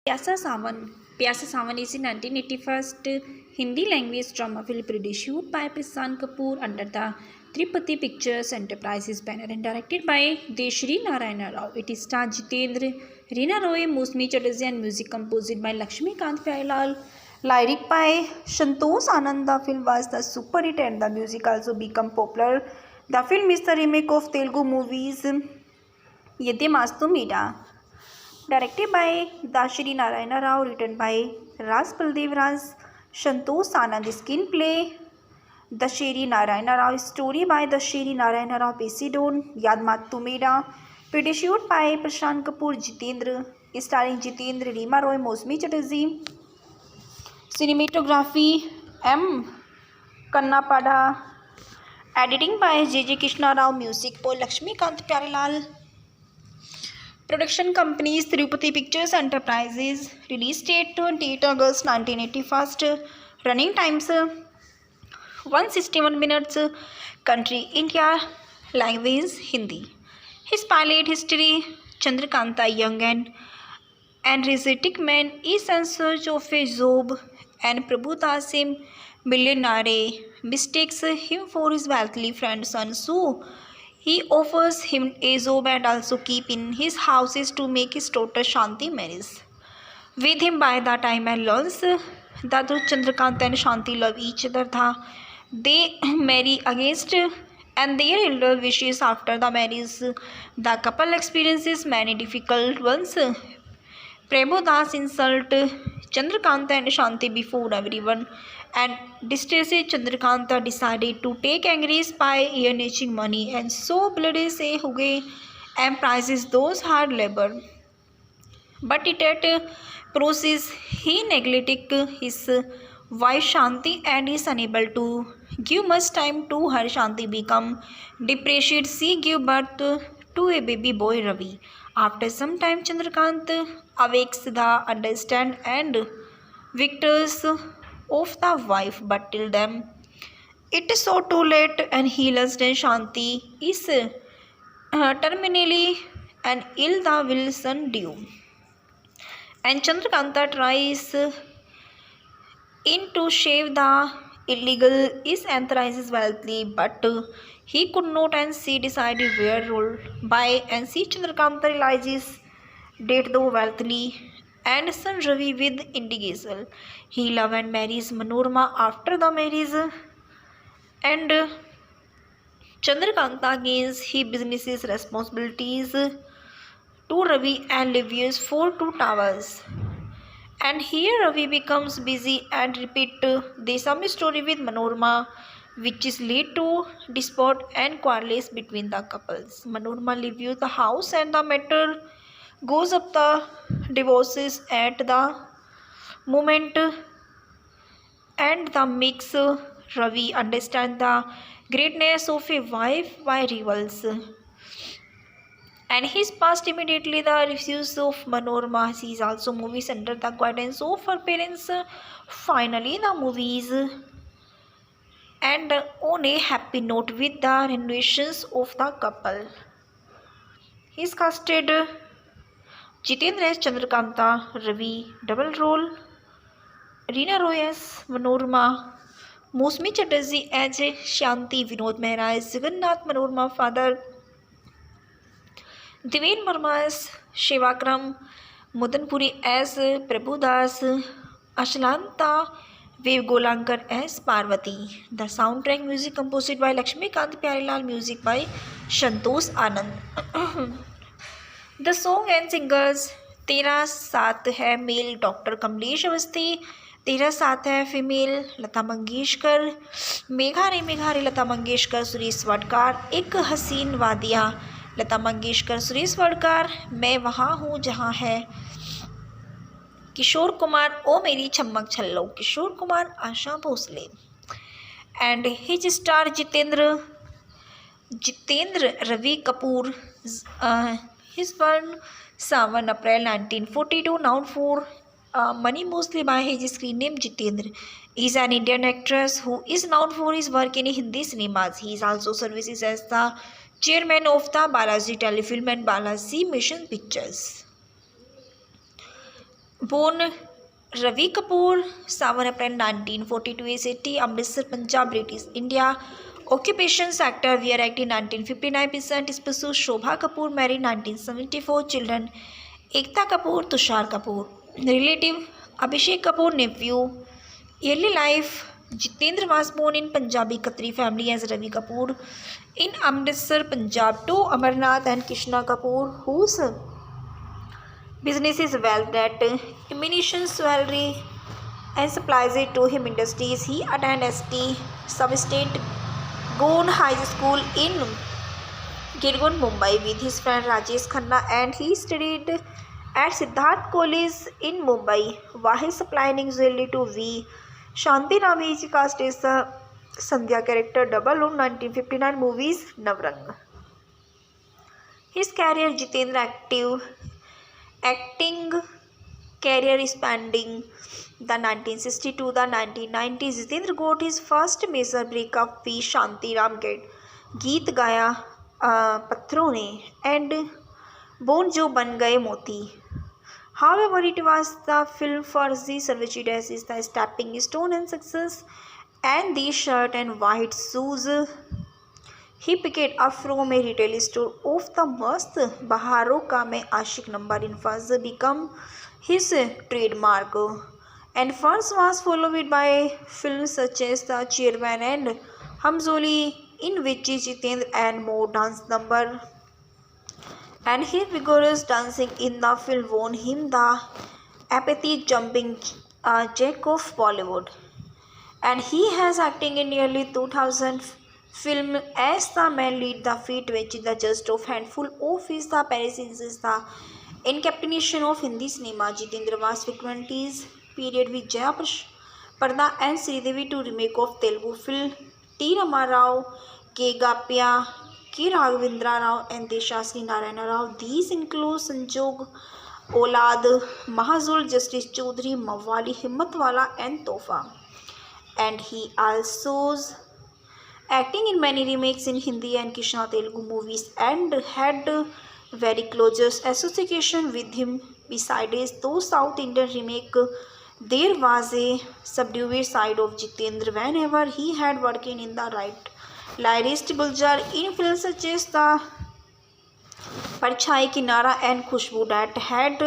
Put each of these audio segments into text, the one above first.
प्यासा सावन is a 1981 Hindi language drama film produced by Prasad Kapoor under the Tripati Pictures Enterprises banner and directed by Deshri Narayana Rao. It stars Jitendra, Reena Roy, Mousmi Chatterjee and music composed by Lakshmikant Pyarelal. Lyric by Santosh Anand. The film was the super hit and the music also become popular. The film is the remake of Telugu movies Yede Mastu Meera. Directed by Dashri Narayana Rao, written by Ras Baldev Raj, Santosh Anand. Screenplay Dashri Narayana Rao. Story by Dashri Narayana Rao. Pesidon Yad Matu Mera. Produced by Prashant Kapoor, Jitendra. Starring Jitendra, Reema Roy, Mousmi Chatterjee. Cinematography M. Kannapada. Editing by J.J. Krishna Rao. Music by Lakshmikant Pyarelal. Production companies Tirupati Pictures Enterprises. Release date 28 August 1981. Running times 161 minutes. Country India. Language Hindi. His pilot history: Chandrakanta, young and energetic man, is in search of a job, and Prabhudas, a millionaire, mistakes him for his wealthy friend son. So he offers him a job and also keep in his houses to make his daughter Shanti marries with him. By the time and learns that Chandrakant and Shanti love each other, they marry against and their elder wishes. After the marriage, the couple experiences many difficult ones. Prabhudas insult Chandrakanta and Shanti before everyone, and distressed Chandrakanta decided to take angry by earning money, and so bloody say Huge and prizes those hard labor. But it at process he neglected his wife Shanti and is unable to give much time to her. Shanti become depressed. She give birth to a baby boy Ravi. After some time, Chandrakant awakes the understand and victors of the wife, but till then it is so too late, and he learns that Shanti is terminally and ill the Wilson due. And Chandrakanta tries in to shave the illegal is authorizes wealthy, but he could not, and she decided where rule by, and see Chandrakanta realizes date the wealthy and son Ravi with indigesal. He love and marries Manorama. After the marriage, and Chandrakanta gains his business's responsibilities to Ravi and lives for two towers. And here Ravi becomes busy and repeat the same story with Manorama, which is lead to dispute and quarrels between the couples. Manorama leaves the house and the matter goes up the divorces at the moment, and the makes Ravi understand the greatness of a wife by rivals. And his past immediately the refuse of Manorama. She is also movies under the guidance of her parents. Finally, the movies and on a happy note with the renovations of the couple. He is casted Jitendra as Chandrakanta, Ravi double role, Reena Roy as Manorama, Mousmi Chatterjee as Shanti, Vinod Mehra as Jagannath Manorama father, Devin Verma as Shivakram, Mudanpuri as Prabhudas, Ashlanta Vivgolankar as Parvati. The soundtrack music composed by Lakshmikant Pyarelal, music by Santosh Anand. The song and singers: तेरा साथ है mail doctor Kamlesh Awasthi, तेरा साथ है female Lata Mangeshkar, Megha रे लता मंगेशकर सुरेश वाडकर, एक हसीन वादिया लता मंगेशकर सुरेश वाडकर, मैं वहाँ हूँ जहाँ है किशोर कुमार, ओ मेरी छम्मक छल्लो Kishore Kumar, Asha Bhosle. And his star Jitendra Ravi Kapoor. His born 7 April 1942, known for money mostly by his screen name Jitendra. He is an Indian actress who is known for his work in Hindi cinemas. He is also services as the chairman of the Balaji Telefilm and Balaji Mission Pictures. Born Ravi Kapoor, 7 April 1942, is city Amritsar, Punjab, British India. Occupation sector, we are active 1959%. Spouse Shobha Kapoor, married 1974. Children Ekta Kapoor, Tushar Kapoor. Relative Abhishek Kapoor, nephew. Early life, Jitendra was born in Punjabi Khatri family as Ravi Kapoor in Amritsar, Punjab, to Amarnath and Krishna Kapoor, whose business is well that ammunition salary and supplies it to him industries. He attended ST Sub-State Gone High School in Girgun, Mumbai with his friend Rajesh Khanna, and he studied at Siddharth College in Mumbai. While supplying usually to V. Shanti Ram is cast as the Sandhya character double on 1959 movies Navrang. His career, Jitendra acting career spanning the 1960s to the 1990s. Jitendra got his first major breakup with Shanti Ram गीत गाया पत्थरों ने and bone जो बन गए मोती. However, it was the film for Z Sarvajit as is the stepping stone and success, and the shirt and white shoes he picked up from a retail store of the Mast Baharon Ka Main Aashik number in first become his trademark, and first was followed by films such as The Chairman and Hamzoli, in which Jitendra and more dance number, and his vigorous dancing in the film won him the epithet jumping jack of Bollywood, and he has acting in nearly 2000 film as the man lead the feat which the just of handful of his the appearances is the encapsulation of Hindi cinema. Jitendra was frequently period with Jaya Parda and Sridevi to remake of Telugu film T. Ramarao, K. Gapya, K. Raghavendra Rao and Deshasri Narayana Rao. These include Sanjog, Olad, Mahazul, Justice Chaudhary, Mawali, Himmatwala and Tofa. And he also acting in many remakes in Hindi and Krishna Telugu movies and had very close association with him. Besides those South Indian remake, there was a subdued side of Jitendra whenever he had working in the right lyrist Guljar in films such as the Parchai Kinara and Khushbu that had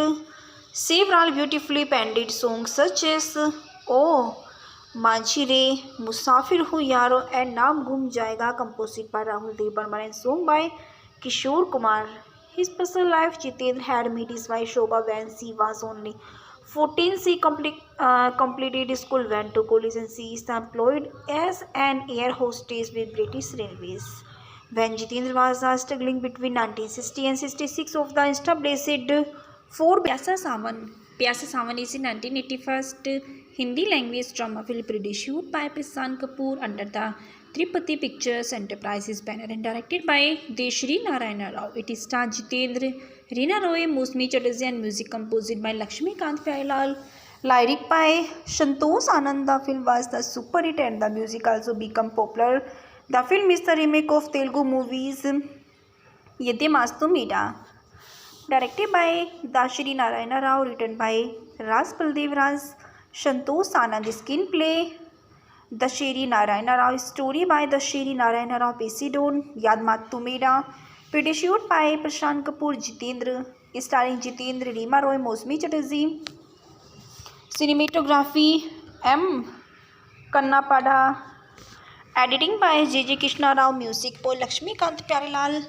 several beautifully penned songs such as Oh माझी रे, मुसाफिर हूँ यारो and नाम गुम जाएगा, composed by Rahul Dev Burman and sung by Kishore Kumar. His personal life, Jitendra had met his wife Shobha when she was only 14. She completed school, went to college, and she is employed as an air hostess with British Railways. When Jitendra was struggling between 1960 and 66 of the established four Pyasa Sawan is in 1981 Hindi language drama film produced by Prashant Kapoor under the Tripati Pictures Enterprises banner and directed by Deshri Narayana Rao. It stars Jitendra, Reena Roy, Mousmi Chatterjee and music composed by Lakshmikant Pyarelal. Lyric by Santosh Anand. The film was the super hit and the music also became popular. The film is the remake of Telugu movies Yede Mastu Meeda. Directed by Dashri Narayana Rao, written by Ras Baldev Raj, Santosh Anand. Screenplay Dashri Narayana Rao. Story by Dashri Narayana Rao. Based on Yad Matu Meeda. Produced by Prashant Kapoor. Jitendra, starring Jitendra, Reema Roy, Mousmi Chatterjee. Cinematography M. Kannapada. Editing by J.J. Krishna Rao. Music by Lakshmikant Pyarelal.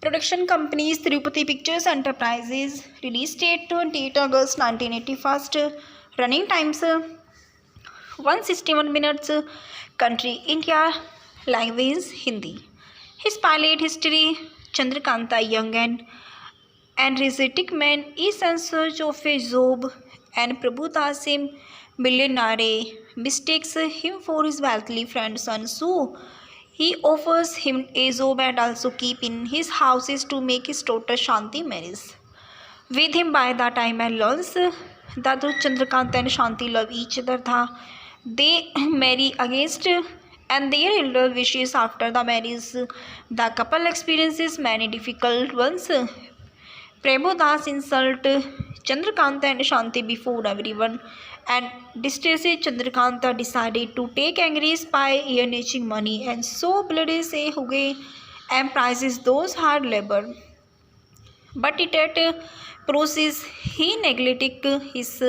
Production companies Tirupati Pictures Enterprises. Release date 28 August 1981. Running times 161 minutes. Country India. Language Hindi. His pilot history: Chandrakanta, young and energetic man, is in search of a job, and Prabhu Dasim, millionaire, mistakes him for his wealthy friend son. So he offers him a job and also keep in his houses to make his daughter Shanti marries with him. By the time and learns that Chandrakant and Shanti love each other, they marry against and their elder wishes. After the marriage, the couple experiences many difficult ones. Prabhu Das insult Chandrakanta and Shanti before everyone, and distressed Chandrakanta decided to take angry by earning money, and so bloody say Huge and prizes those hard labor. But it at process he neglected his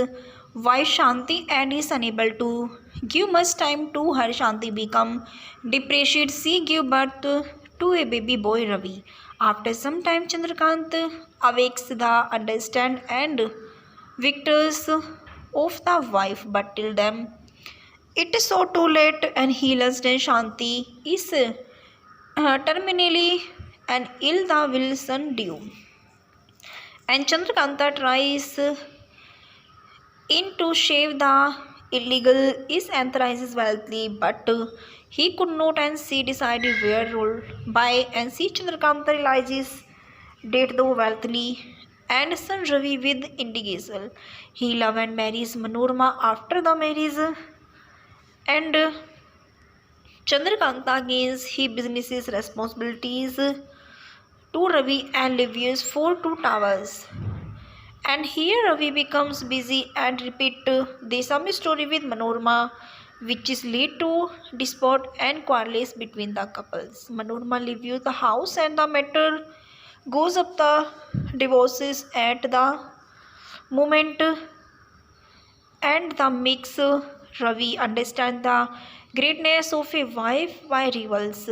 wife Shanti and is unable to give much time to her. Shanti become depressed. She gave birth to a baby boy Ravi. After some time, Chandrakant awakes the understand and victors of the wife, but till them it is so too late, and he lost and Shanti is terminally and ill the Wilson due. And Chandrakanta tries in to save the illegal is Anthracis wealthy, but he could not, and she decided where rule by, and see Chandrakanta realizes date though wealthy and son Ravi with indigesal. He love and marries Manorama after the marriage, and Chandrakanta gains his business's responsibilities to Ravi and lives for two towers. And here Ravi becomes busy and repeat the same story with Manorama, which is lead to dispute and quarrels between the couples. Manorama leaves the house and the matter goes up the divorces at the moment, and the makes Ravi understand the greatness of a wife by rivals.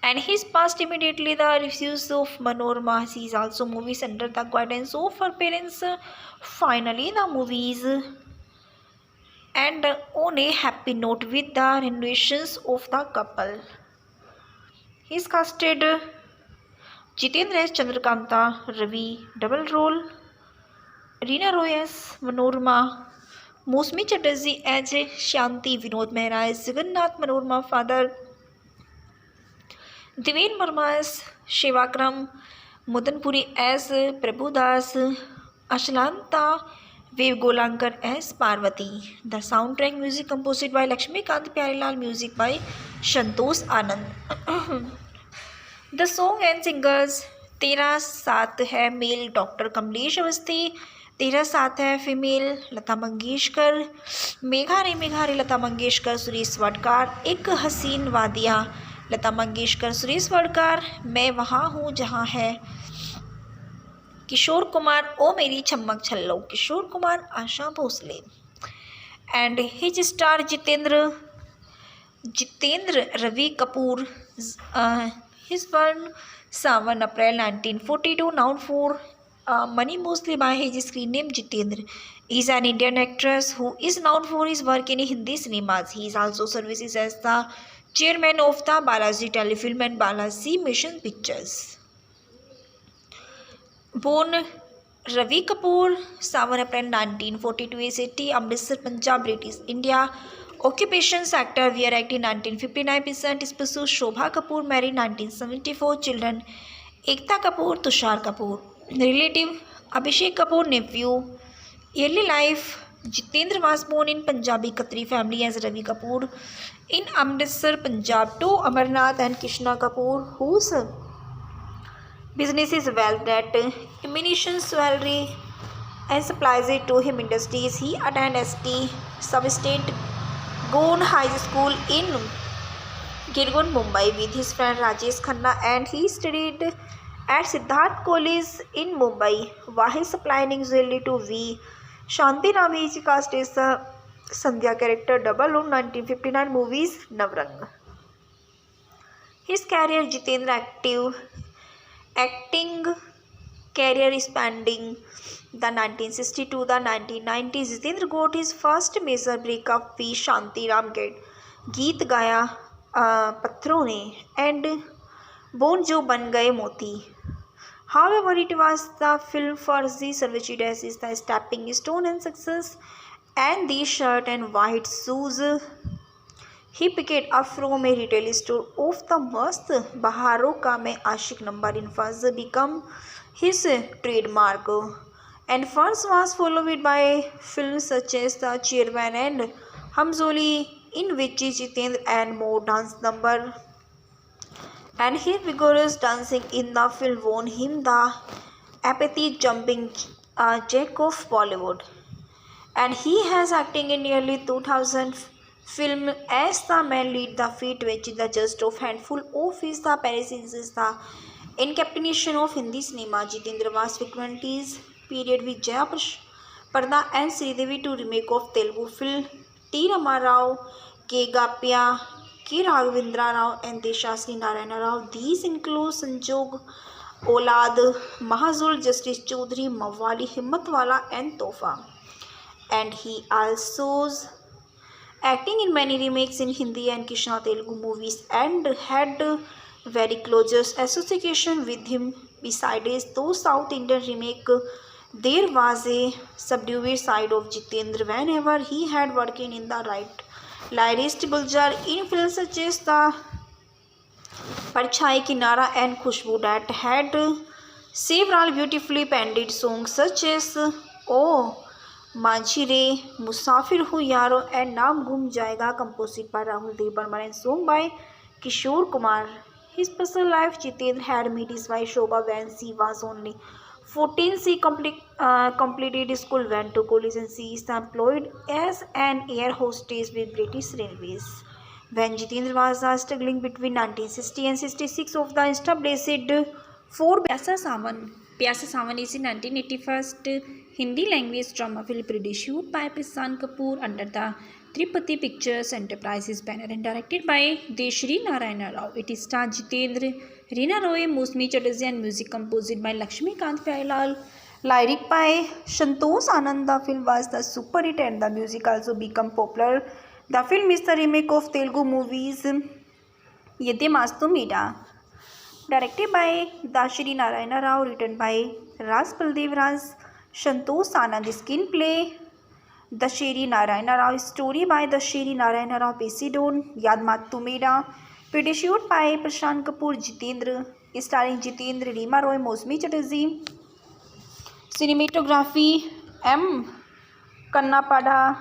And his past immediately the refuse of Manorama. He is also movies under the guidance of her parents. Finally, the movies and on a happy note with the renovations of the couple. He is casted Jitendra as Chandrakanta, Ravi double role, Reena Roy as Manorama, Mosmi Chatterjee as Shanti, Vinod Mehra as Jagannath Manorama father, Devin Verma as Shivakram, Mudanpuri as Prabhudas, Ashlanta Vivgolankar as Parvati. The soundtrack music composed by Lakshmikant Pyarelal, music by Santosh Anand. The song and singers तेरा साथ है mail doctor Kamlesh Awasthi, तेरा साथ है female Lata Mangeshkar, Megha रे लता मंगेशकर सुरेश वाडकर, एक हसीन वादिया लता मंगेशकर सुरेश वाडकर, मैं वहाँ हूँ जहाँ है किशोर कुमार, ओ मेरी छम्मक छल्लो Kishore Kumar, Asha Bhosle. And his star Jeetendra Ravi Kapoor. His born 7 April 1942, known for money mostly by his screen name Jitendra. He is an Indian actress who is known for his work in Hindi cinemas. He is also services as the chairman of the Balaji Telefilm and Balaji Mission Pictures. Born Ravi Kapoor, 7 April 1942, is city Amritsar, Punjab, British India. Occupations actor, we are acting 1959%. Spouse Shobha Kapoor, married 1974. Children Ekta Kapoor, Tushar Kapoor. Relative Abhishek Kapoor, nephew. Early life, Jitendra was born in Punjabi Khatri family as Ravi Kapoor in Amritsar, Punjab, to Amarnath and Krishna Kapoor, whose business is well that ammunition, jewelry and supplies it to him industries. He attended ST Sub-State Goon High School in Girgun, Mumbai with his friend Rajesh Khanna, and he studied at Siddharth College in Mumbai. While supplying jewelry to V. Shanti Nami is cast as the Sandhya character double on 1959 movies Navrang. His career, Jitendra acting career spanning the 1960s to the 1990s. Jitendra got his first major breakup with Shanti Ramgad, गीत गाया पत्थरों ने, and bone जो बन गए मोती. However, it was the film for Z Sarvajit as is the stepping stone and success, and the shirt and white shoes he picked up from a retail store of the Mast Baharon Ka Main Aashik number in first become his trademark, and first was followed by films such as The Chairman and Hamzoli, in which Jitendra and more dance number, and his vigorous dancing in the film won him the epithet jumping a jack of Bollywood, and he has acting in nearly 2000 film as the main lead. The feat which is the just of handful of is the Parisins is the encapsulation of Hindi cinema. Jitendra was frequenties period with Jaya Parda and Sridevi to remake of Telugu film T. Ramarao, K. Gapya, K. Raghavendra Rao and Deshasri Narayana Rao. These include Sanjog Olad, Mahazul, Justice Chaudhary, Mawali, Himmatwala and Tofa. And he also acting in many remakes in Hindi and Krishna Telugu movies and had very close association with him. Besides those South Indian remake, there was a subdued side of Jitendra whenever he had working in the right lyrist Buljar in films such as the Parchai Kinara and Khushbu that had several beautifully penned songs such as Oh माझी रे मुसाफिर हूँ यारो and नाम घूम जाएगा composed by Rahul Dev Burman and song by Kishore Kumar. His personal life, Jitendra had met his wife Shobha when she was only 14. She completed school, went to college and she is employed as an air hostess with British Railways. When Jitendra was struggling between 1960 and 66 of the established four Pyasa Sawan. Pyasa Sawan is a 1981 Hindi language drama film produced by Prasad Kapoor under the Tripati Pictures Enterprises banner and directed by Deshri Narayana Rao. It stars Jitendra, Reena Roy, Mousmi Chatterjee and music composed by Lakshmi Kant Pyarelal. Lyric by Santosh Anand. The film was the super hit and the music also became popular. The film is the remake of Telugu movies Yede Mastu Meera. Directed by Dashri Narayana Rao, written by Ras Baldev Raj, Santosh Anand. Screenplay Dashri Narayana Rao. Story by Dashri Narayana Rao. Based on Yad Matu Meera. Produced by Prashant Kapoor. Jitendra. Starring Jitendra, Reema Roy, Mousmi Chatterjee. Cinematography M. Kannapada.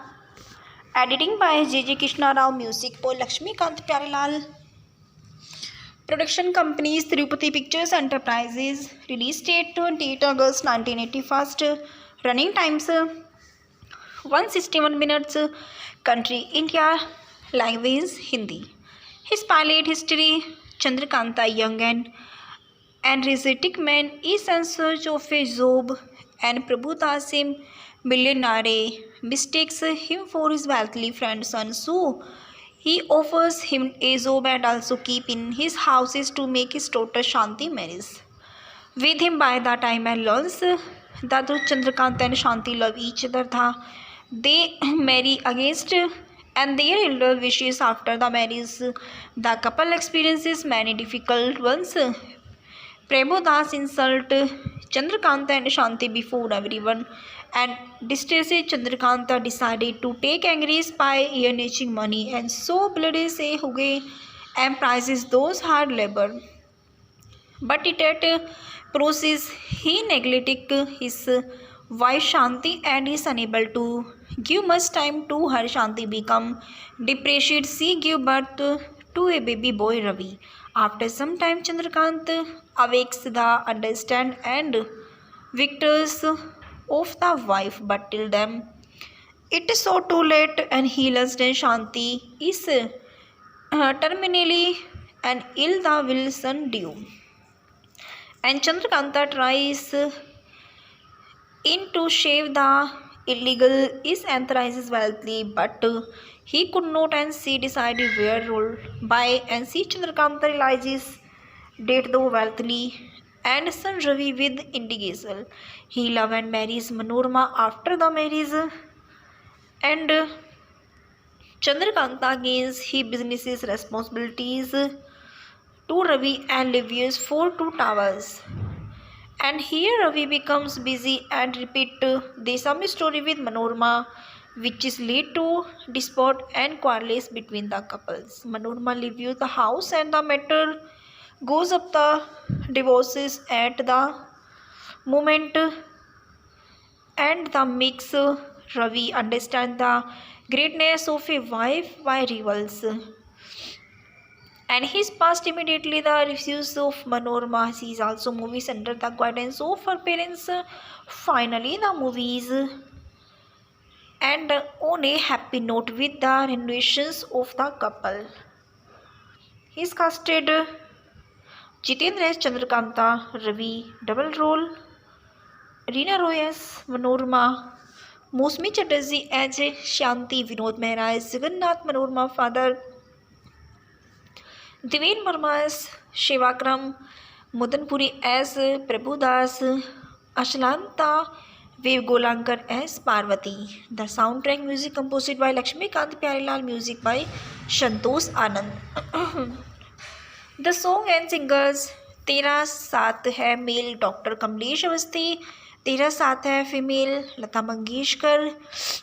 Editing by J.J. Krishna Rao. Music by Lakshmi Kant Pyarelal. Production companies Tirupati Pictures Enterprises. Release date 28 August 1981. Running times 161 minutes. Country India. Language Hindi. His pilot history: Chandrakanta, young and energetic man, is in search of a job, and Prabhu Dasim, millionaire, mistakes him for his wealthy friend's son. So he offers him a job and also keep in his houses to make his daughter Shanti marries with him. By the time and learns that Chandrakant and Shanti love each other, they marry against and their elder wishes. After the marriage, the couple experiences many difficult ones. Prabhudas insult Chandrakanta and Shanti before everyone, and distressed Chandrakanta decided to take Angry's by earning money, and so bloody say Huge and prizes those hard labor. But it at process he neglected his wife Shanti and is unable to give much time to her. Shanti become depressed. She give birth to a baby boy Ravi. After some time, Chandrakant awakes the understand and victors of the wife, but till them it is so too late, and he lost Shanti is terminally and ill the Wilson due. And Chandrakanta tries in to shave the illegal is anthrizes wealthy, but he could not, and she decided where ruled by, and see Chandrakanta realizes date though wealthy and son Ravi with indigesal. He love and marries Manorama. After the marriage, and Chandrakanta gains his business responsibilities to Ravi and lives for two towers. And here Ravi becomes busy and repeat the same story with Manorama, which is lead to dispute and quarrels between the couples. Manorama leaves the house and the matter goes up the divorces at the moment, and the makes Ravi understand the greatness of a wife by rivals. and his past immediately the refuse of Manorama. She is also movies under the guidance of her parents. Finally, the movies and on a happy note with the renovations of the couple. He is casted Jitendra as Chandrakanta, Ravi, double role, Reena Roy as Manorama, Mosmi Chatterjee as Shanti, Vinod Mehra as Jagannath Manorama father, Devin Verma as Shivakram, Mudanpuri as Prabhudas, Ashlanta Vivgolankar as Parvati. The soundtrack music composed by Lakshmikant Pyarelal, music by Santosh Anand. The song and singers तेरा साथ है mail doctor Kamlesh Awasthi, तेरा साथ है female Lata Mangeshkar,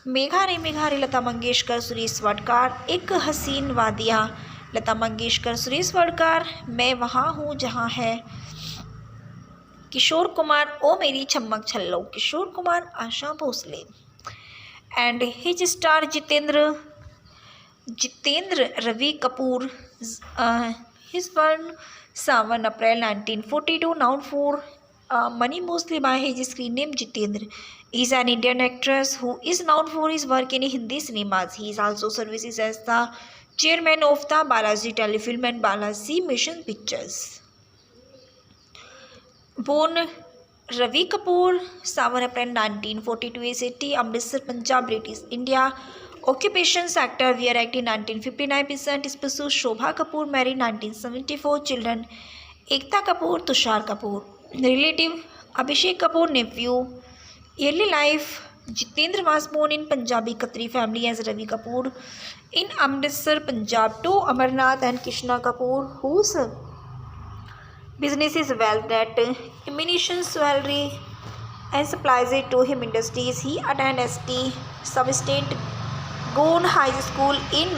Megha रे लता मंगेशकर सुरेश वडकार, एक हसीन वादिया लता मंगेशकर सुरेश वडकार, मैं वहाँ हूँ जहाँ है किशोर कुमार, ओ मेरी छम्मक छल्लो Kishore Kumar Asha Bhosle, and his star Jeetendra Ravi Kapoor. His born 7 April 1942, known for money mostly by his screen name Jitendra. He is an Indian actress who is known for his work in Hindi cinemas. He is also services as the chairman of the Balaji Telefilm and Balaji Mission Pictures. Born Ravi Kapoor, 7 April 1942, is city Amritsar, Punjab, British India. Occupations actor, we are acting 1959%. Spouse Shobha Kapoor, married 1974. Children Ekta Kapoor, Tushar Kapoor. Relative Abhishek Kapoor, nephew. Early life Jitendra was born in Punjabi Khatri family as Ravi Kapoor in Amritsar, Punjab, to Amarnath and Krishna Kapoor, whose business is well that ammunition salary and supplies it to him industries. He attended ST Sub-State Gone High School in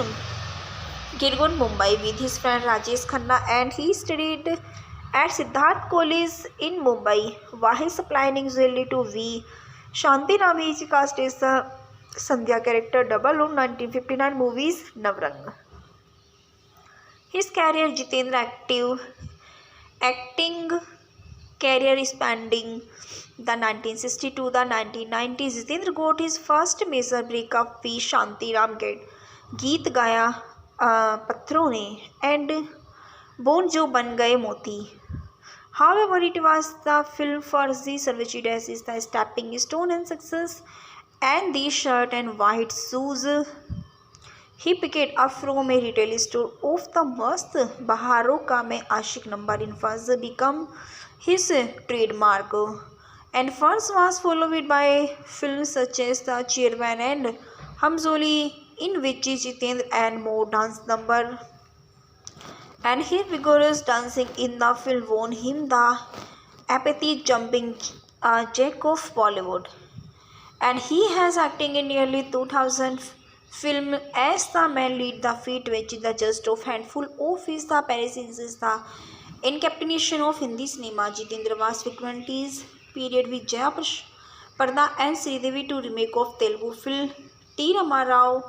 Girgun, Mumbai with his friend Rajesh Khanna, and he studied at Siddharth College in Mumbai. While supplying usually to V. Shanti Rami is cast as the Sandhya character double on 1959 movies Navrang. His career Jitendra acting career spanning the 1960s to the 1990s. Jitendra got his first major breakup with Shanti Ram गीत गाया पत्थरों ने and bone जो बन गए मोती. However, it was the film for the Sarvajit as is the stepping stone and success, and the shirt and white shoes he picked up from a retail store of the Mast Baharon Ka Main Aashik number in first become his trademark, and first was followed by films such as The Chairman and Hamzoli, in which Jitendra and more dance number, and his vigorous dancing in the film won him the epithet jumping jack of Bollywood, and he has acting in nearly 2000 film as the main lead. The feat which the just of handful of his the appearances is the incarnation of Hindi cinema. Jitendra was frequently period with Jaya Parda and Sridevi to remake of Telugu film T. Rama Rao,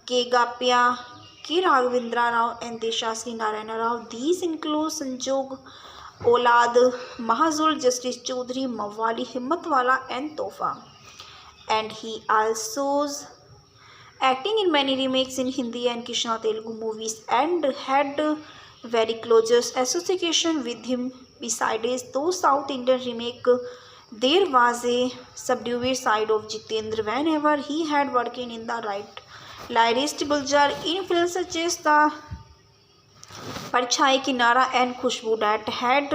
K. Gapya, K. Raghavendra Rao and Deshasri Narayana Rao. These include Sanjog, Olad, Mahazul, Justice Chaudhary, Mawali, Himmatwala and Tofa. And he also acting in many remakes in Hindi and Krishna Telugu movies and had very close association with him. Besides those South Indian remake, there was a subdued side of Jitendra whenever he had working in the right lyrist Buljar in films such as the Parchai Kinara and Khushbu that had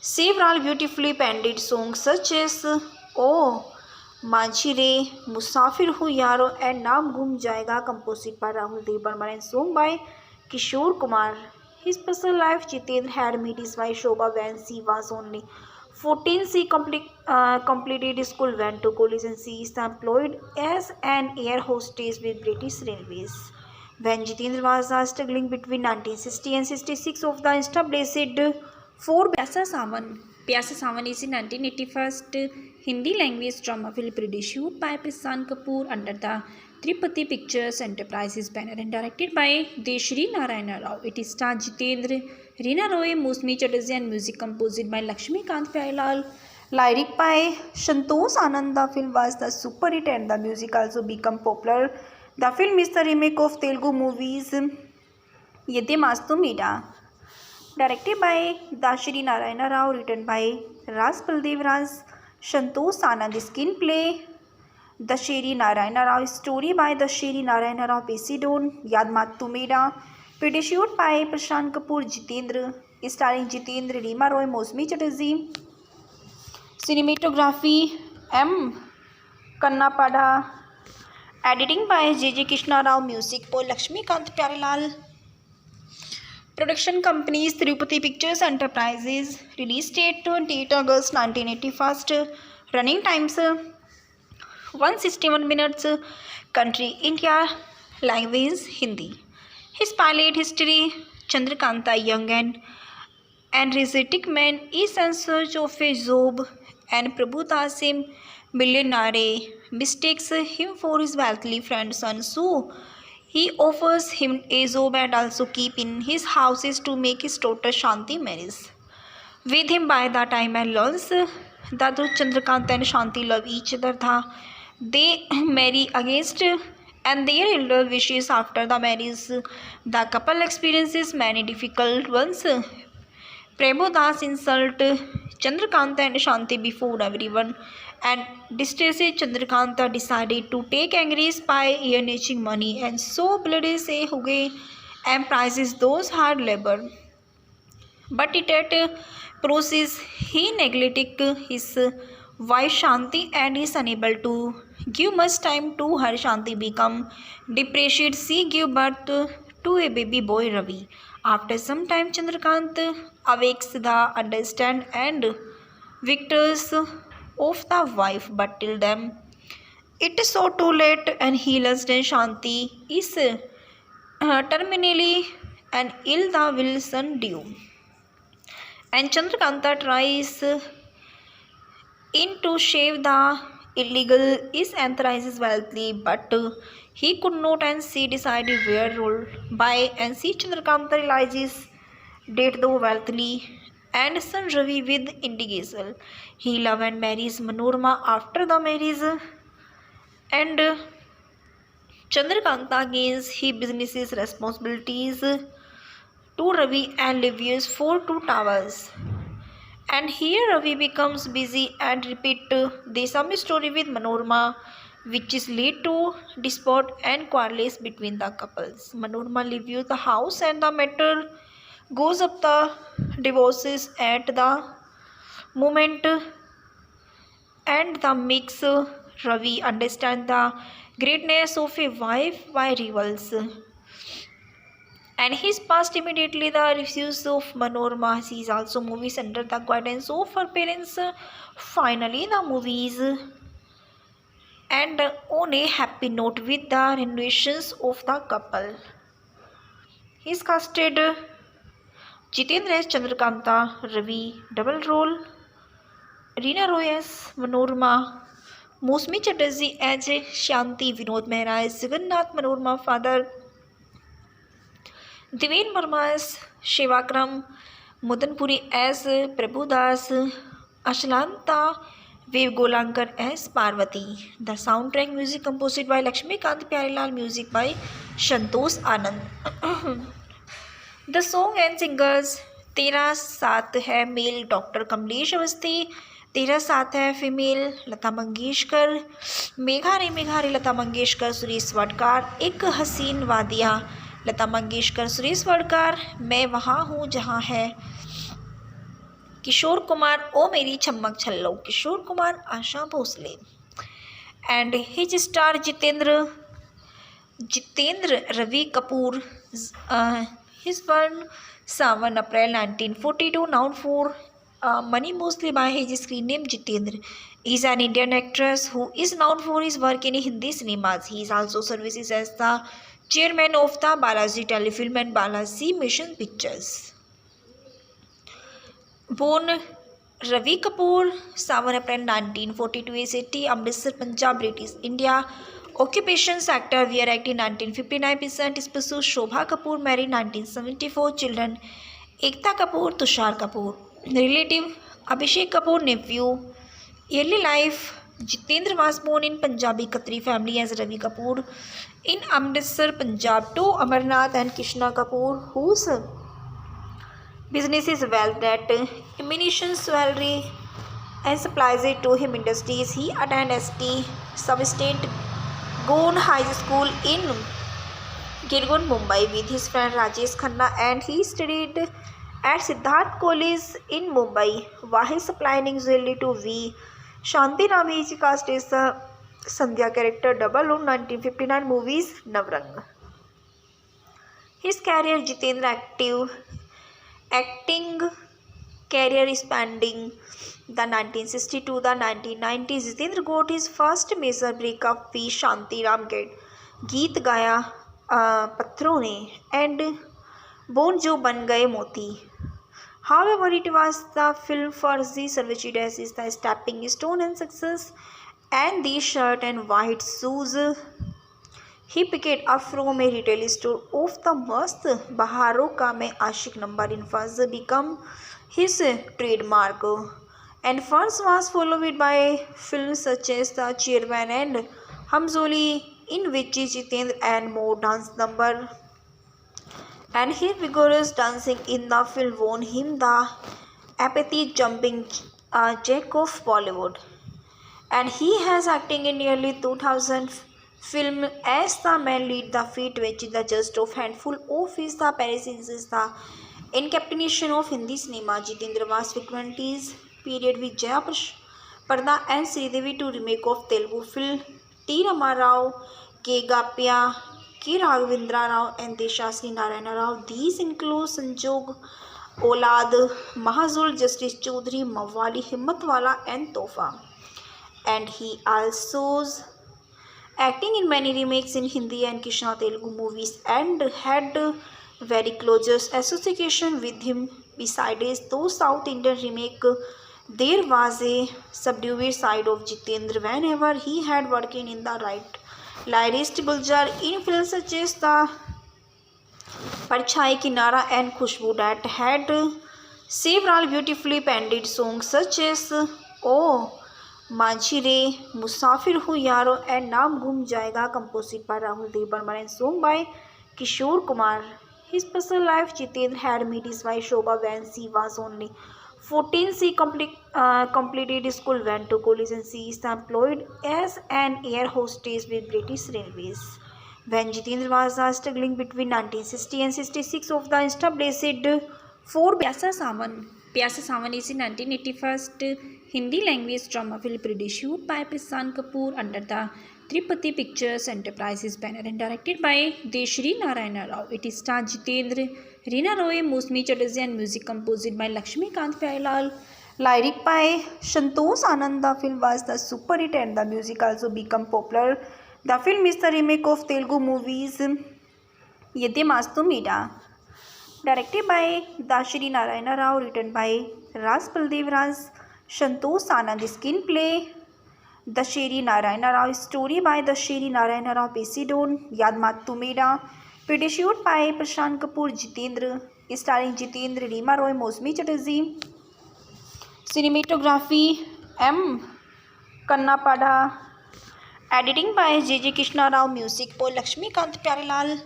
several beautifully penned songs such as Oh माझी रे, मुसाफिर हूँ यारो and नाम घूम जाएगा, composed by Rahul Dev Burman and sung by Kishore Kumar. His personal life, Jitendra had met his wife Shobha when she was only 14. She completed school, went to college, and she is employed as an air hostess with British Railways. When Jitendra was struggling between 1960 and 66 of the established four Pyasa Sawan is in 1981. Hindi language drama film produced by Prashan Kapoor under the Tripati Pictures Enterprises banner and directed by Deshri Narayana Rao. It stars Jitendra, Reena Roy, Mousmi Chatterjee and music composed by Lakshmikant Pyarelal. Lyric by Santosh Anand. The film was the super hit and the music also became popular. The film is the remake of Telugu movies Yede Mastu Meera. Directed by Dashri Narayana Rao, written by Ras Baldev Raj, Santosh Anand. Screenplay Dashri Narayana Rao. Story by Dashri Narayana Rao. Pesidon Yad Matu Meera. Produced by Prashan Kapoor, Jitendra. Starring Jitendra, Reema Roy, Mousmi Chatterjee. Cinematography M. Kannapada. Editing by J.J. Krishna Rao. Music by Lakshmikant Pyarelal. Production companies Tirupati Pictures Enterprises. Release date 28 August 1981. Running times 161 minutes. Country India. Language Hindi. His pilot history: Chandrakanta, young and energetic man, is in search of a job, and Prabhudas, a millionaire, mistakes him for his wealthy friend's son. So he offers him a job and also keep in his houses to make his daughter Shanti marries with him. By the time and learns that Chandrakant and Shanti love each other, they marry against and their elder wishes. After the marriage, the couple experiences many difficult ones. Prabhudas insult Chandrakanta and Shanti before everyone, and distresses Chandrakanta decided to take angry by earning money, and so bloody say Huge and prizes those hard labor. But it at process he neglected his wife Shanti and is unable to give much time to her. Shanti become depressed. She gave birth to a baby boy Ravi. After some time, Chandrakant awakes the understand and victors of the wife, but till then it is so too late, and he learns that Shanti is terminally and ill, the will son due. And Chandrakanta tries in to shave the illegal is anthrizes wealthy, but he could not, and she decided where rule by, and she Chandrakanta realizes date though wealthy and son Ravi with indigesal. He love and marries Manorama. After the marriage, and Chandrakanta gains his business responsibilities to Ravi and lives for two towers. And here Ravi becomes busy and repeat the same story with Manorama, which is lead to dispute and quarrels between the couples. Manorama leaves the house and the matter goes up the divorces at the moment, and the makes Ravi understand the greatness of a wife by rivals. And his past immediately the refuse of Manorama. She is also movies under the guidance of her parents. Finally, the movies and on a happy note with the renovations of the couple. He is casted Jitendra as Chandrakanta, Ravi double role, Reena Roy as Manorama, Mousmi Chatterjee as Shanti, Vinod Mehra as Jagannath Manorama father, Deven Verma as Shivakram, Mudanpuri as Prabhudas, Ashlanta Vevgolankar as Parvati. The soundtrack music composed by Lakshmikant Pyarelal, music by Santosh Anand. The song and singers: तेरा साथ है mail doctor Kamlesh Awasthi, तेरा साथ है female Lata Mangeshkar, Megha रे लता मंगेशकर सुरेश वाडकर, एक हसीन वादिया लता मंगेशकर सुरेश वाडकर, मैं वहाँ हूँ जहाँ है किशोर कुमार, ओ मेरी चमक छल्लो Kishore Kumar, Asha Bhosle. And his star Jitendra Ravi Kapoor. His born 7 April 1942, known for money mostly by his screen name Jitendra. He is an Indian actress who is known for his work in Hindi cinemas. He is also services as the chairman of the Balaji Telefilm and Balaji Mission Pictures. Born Ravi Kapoor, 7 April 1942 is 80, Amritsar, Punjab, British India. Occupation sector, Wear Act 1959%, spouse Shobha Kapoor, married 1974, children Ekta Kapoor, Tushar Kapoor. Relative, Abhishek Kapoor, nephew. Early life, Jitendra was born in Punjabi Khatri family as Ravi Kapoor in Amritsar, Punjab to Amarnath and Krishna Kapoor, whose business is well that ammunition salary and supplies it to him industries. He attended ST Substate Gone High School in Girgun, Mumbai with his friend Rajesh Khanna, and he studied at Siddharth College in Mumbai. While supplying usually to V. Shanti Ram is cast as the Sandhya character double on 1959 movies Navrang. His career Jitendra acting career spanning the 1960s to the 1990s. Jitendra got his first major breakup with Shanti Ram गीत गाया पत्थरों ने and bone जो बन गए मोती. However, it was the film for Z Sarvajit as is the stepping stone and success, and the shirt and white shoes he picked up from a retail store of the Mast Baharon Ka Main Aashik number in first become his trademark, and first was followed by films such as The Chairman and Hamzoli, in which Jitendra and more dance number, and his vigorous dancing in the film won him the epithet jumping jack of Bollywood, and he has acting in nearly 2000 film as the man lead the feat which the just of handful of his the appearances is the encapsulation of Hindi cinema. Jitendra was frequently period with Jaya Parda and Sridevi to remake of Telugu film T. Ramarao, K. Gapya, K. Raghavendra Rao and Deshasri Narayana Rao. These include Sanjog, Olad, Mahazul, Justice Chaudhary, Mawali, Himmatwala and Tofa. And he also acting in many remakes in Hindi and Krishna Telugu movies and had very close association with him. Besides those South Indian remake, there was a subdued side of Jitendra whenever he had working in the right lyrist Guljar in films such as the Parchai Kinara and Khushbu that had several beautifully penned songs such as Oh माझी रे, मुसाफिर हूँ यारो and नाम घूम जाएगा, composed by Rahul Dev Burman and sung by Kishore Kumar. His personal life, Jitendra had met his wife Shobha when she was only 14. She completed school, went to college, and she is employed as an air hostess with British Railways. When Jitendra was struggling between 1960 and 66 of the established four Pyasa Sawan is in 1981 Hindi language drama film produced by Prashant Kapoor under the Tripati Pictures Enterprises banner and directed by Deshri Narayana Rao. It stars Jitendra, Reena Roy, Mousmi Chatterjee and music composed by Lakshmikant Pyarelal. Lyric by Santosh Anand. The film was the super hit and the music also become popular. The film is the remake of Telugu movies Yedde Mastu Meeda. Directed by Dashri Narayana Rao, written by Ras Baldev Raj, Santosh Anand. Screenplay Dashri Narayana Rao. Story by Dashri Narayana Rao. Based on Yad Matu Meeda. Produced by Prashant Kapoor. Jitendra, starring Jitendra, Reema Roy, Mousmi Chatterjee. Cinematography M. Kannapada. Editing by J.J. Krishna Rao. Music by Lakshmikant Pyarelal.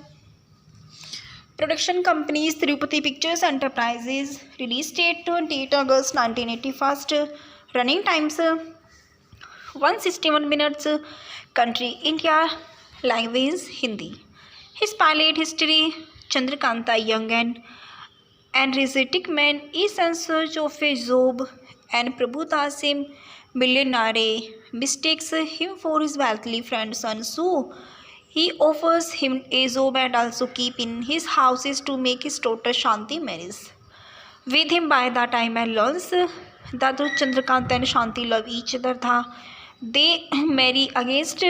Production companies Tirupati Pictures Enterprises. Release date 28 August 1981. Running times 161 minutes. Country India. Language Hindi. His pilot history: Chandrakanta, young and energetic man, is in search of a job, and Prabhu Tasim, millionaire, mistakes him for his wealthy friend son. So he offers him a job and also keep in his houses to make his daughter Shanti marries with him. By the time and learns that Chandrakanta and Shanti love each other, they marry against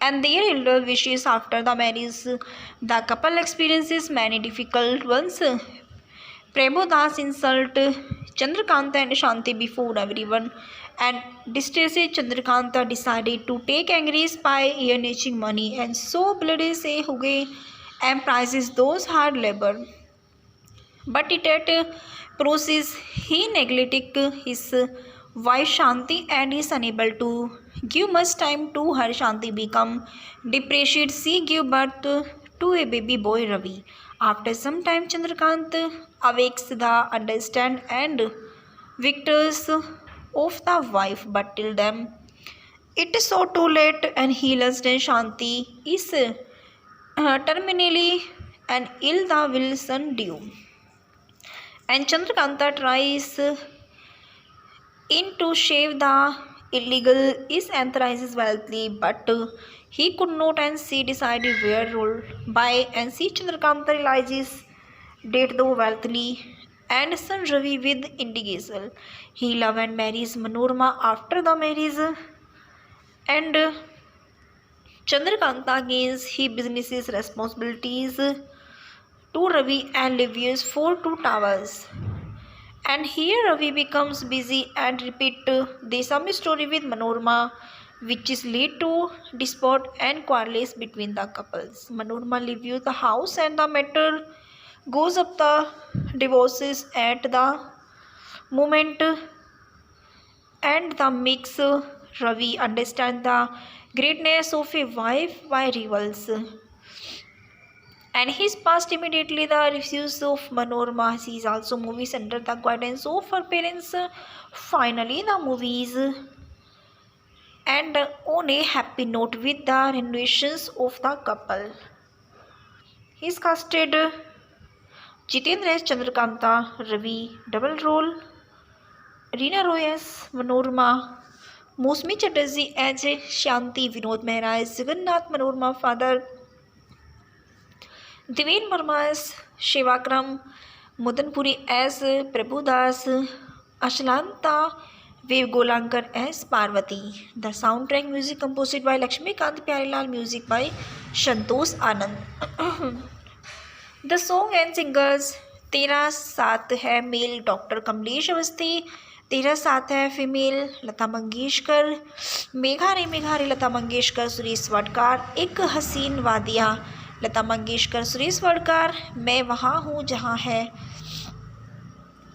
and their elder wishes. After the marriage, the couple experiences many difficult ones Prabhudas insult Chandrakanta and Shanti before everyone, and distressed Chandrakanta decided to take angry by earning money, and so bloody say Huge and prizes those hard labor. But it at process he neglected his wife Shanti and is unable to give much time to her. Shanti become depressed. She give birth to a baby boy Ravi. After some time, Chandrakant awakes the understand and victors of the wife, but till them it is so too late, and he lost and Shanti is terminally and ill the will son due. And Chandrakanta tries in to shave the illegal is authorizes wealthy, but he could not, and she decided where rule by, and see Chandrakanta realizes date the wealthy and son Ravi with indigesal. He love and marries Manorama after the marriage, and Chandrakanta gains his businesses responsibilities to Ravi and lives for two towers. And here Ravi becomes busy and repeat the same story with Manorama, which is lead to dispute and quarrels between the couples. Manorama leaves the house and the matter goes up the divorces at the moment, and the makes Ravi understand the greatness of a wife by rivals. And his past immediately the refuse of Manorama. He is also movies under the guidance of her parents. Finally, the movies and on a happy note with the renovations of the couple. He is casted Jitendra as Chandrakanta, Ravi double role, Reena Roy as Manorama, Mosmi Chatterjee as Shanti, Vinod Mehra as Jagannath Manorama father, Devin Verma as Shivakram, Mudanpuri as Prabhudas, Ashlanta Vevgolankar as Parvati. The soundtrack music composed by Lakshmikant Pyarelal, music by Santosh Anand. The song and singers तेरा साथ है mail doctor Kamlesh Awasthi, तेरा साथ है female Lata Mangeshkar, Megha रे लता मंगेशकर सुरेश वाडकर, एक हसीन वादिया लता मंगेशकर सुरेश वाडकर, मैं वहाँ हूँ जहाँ है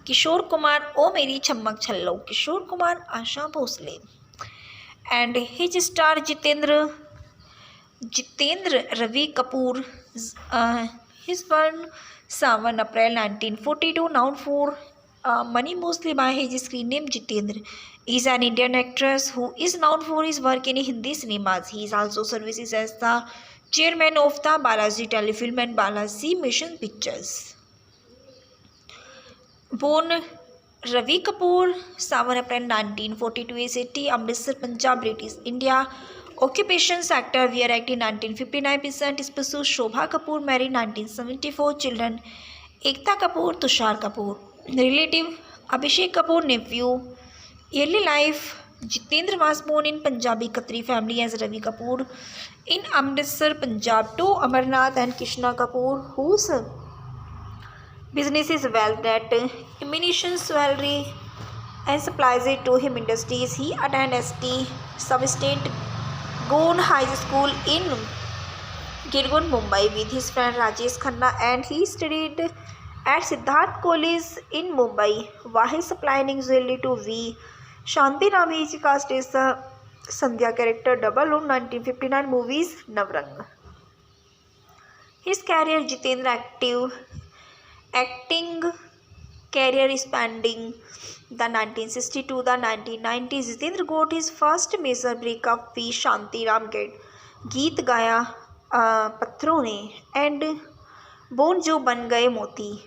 किशोर कुमार, ओ मेरी छम्मक छल्लो Kishore Kumar Asha Bhosle. And his star Jeetendra Ravi Kapoor. His born 7 April 1942, known for money mostly by his screen name Jitendra. He is an Indian actress who is known for his work in Hindi cinemas. He is also services as the chairman of the Balaji Telefilm and Balaji Mission Pictures. Born Ravi Kapoor, 7 April 1942, city Amritsar, Punjab, British India. Occupation sector, we are acting 1959%. Spouse Shobha Kapoor, married 1974. Children Ekta Kapoor, Tushar Kapoor. Relative Abhishek Kapoor, nephew. Early life, Jitendra was born in Punjabi Khatri family as Ravi Kapoor in Amritsar, Punjab, to Amarnath and Krishna Kapoor, whose business is well that ammunition, jewelry and supplies it to him industries. He attended ST Sub-State Gone High School in Girgun, Mumbai with his friend Rajesh Khanna, and he studied at Siddharth College in Mumbai while supplying jewelry to V. Shanti Rami is cast as the Sandhya character double on 1959 movies Navrang. His career, Jitendra acting career spanning the 1960s to the 1990s. Jitendra got his first major breakup with Shanti Ramgad, गीत गाया पत्थरों ने, and bone जो बन गए मोती.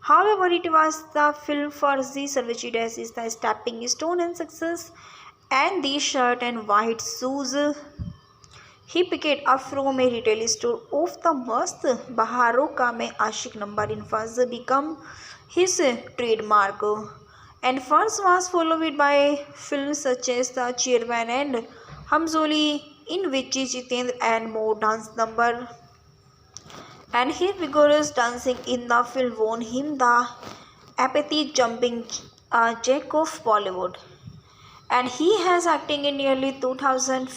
However, it was the film for the Sarvajit as is the stepping stone and success, and the shirt and white shoes he picked up from a retail store of the Mast Baharon Ka Main Aashik number in first become his trademark, and first was followed by films such as The Chairman and Hum Zoli, in which Jitendra and more dance number and his vigorous dancing in the film won him the epithet jumping jack of Bollywood. And he has acting in nearly 2000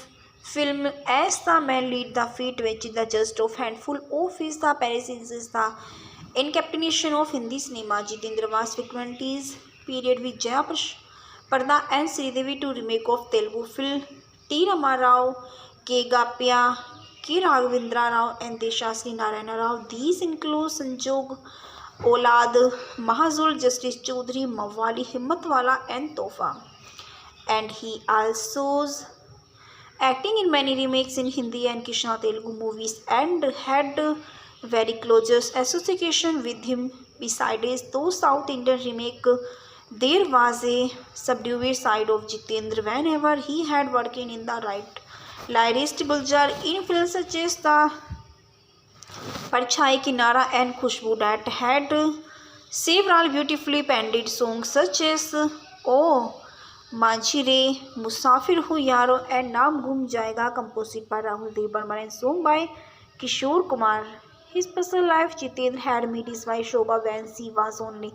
film as the man lead the feat which is the just of handful of his the appearances is the encapsulation of Hindi cinema. Jitendra was frequent his period with Jaya Parda and Sridevi to remake of Telugu film T. Ramarao, K. Gapya, K. Raghavendra Rao and Deshasri Narayana Rao. These include Sanjog Olad, Mahazul, Justice Chaudhary, Mawali, Himmatwala and Tofa. And he also acting in many remakes in Hindi and Krishna Telugu movies and had very close association with him. Besides those South Indian remake, there was a subdued side of Jitendra whenever he had working in the right lyrist Guljar in films such as the Parchai Kinara and Khushbu that had several beautifully penned songs such as Oh माझी रे, मुसाफिर हूँ यारो and नाम घूम जाएगा composed by Rahul Dev Burman and song by Kishore Kumar. His personal life, Jitendra had met his wife Shobha when she was only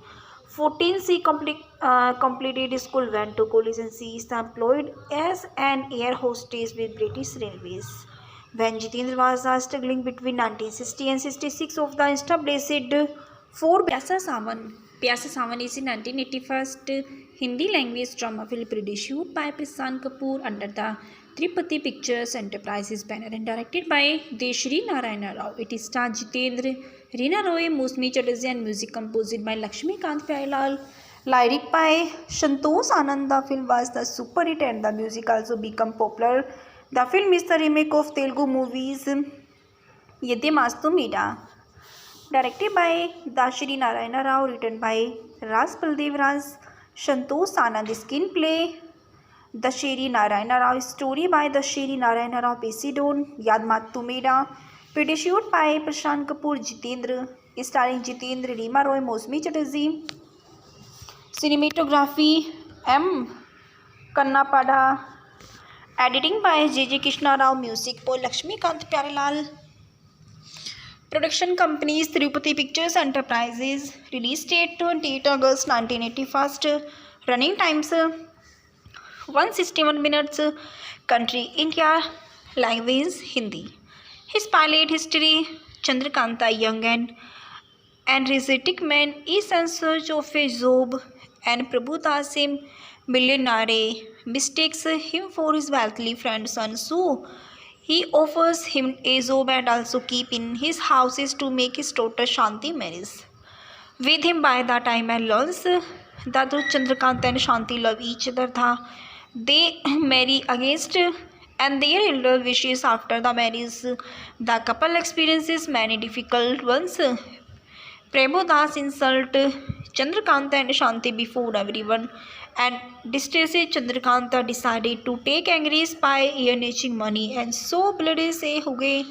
14. She completed school, went to college and she is employed as an air hostess with British Railways. When Jitendra was struggling between 1960 and 66 of the established four Pyasa Sawan. Pyasa Sawan is a 1981 Hindi language drama film produced by Prasad Kapoor under the Tripati Pictures Enterprises banner and directed by Deshri Narayana Rao. It stars Jitendra, Reena Roy, Mousmi Chatterjee and music composed by Lakshmikant Pyarelal. Lyric by Santosh Anand. The film was the super hit and the music also became popular. The film is the remake of Telugu movies Yede Mastu Meera. Directed by Dashri Narayana Rao, written by Ras Baldev Raj, Santosh Anand. Screenplay Dashri Narayana Rao. Story by Dashri Narayana Rao. Based on Yad Matu Meera. Produced by Prashant Kapoor. Jitendra. Starring Jitendra, Reema Roy, Mousmi Chatterjee. Cinematography M. Kannapada. Editing by J.J. Krishna Rao. Music by Lakshmikant Pyarelal. Production companies Tirupati Pictures Enterprises. Release date 28 August 1981. Running times 161 minutes. Country India. Language Hindi. His pilot history: Chandrakanta, young and energetic man, is in search of a job, and Prabhu Dasim, millionaire, mistakes him for his wealthy friend son. So he offers him a job and also keep in his houses to make his daughter Shanti marries with him. By the time and learns that Chandrakant and Shanti love each other, they marry against and their elder wishes. After the marriage, the couple experiences many difficult ones. Prabhudas insult Chandrakanta and Shanti before everyone, and distressed Chandrakanta decided to take Angry's by earning money, and so bloody say Huge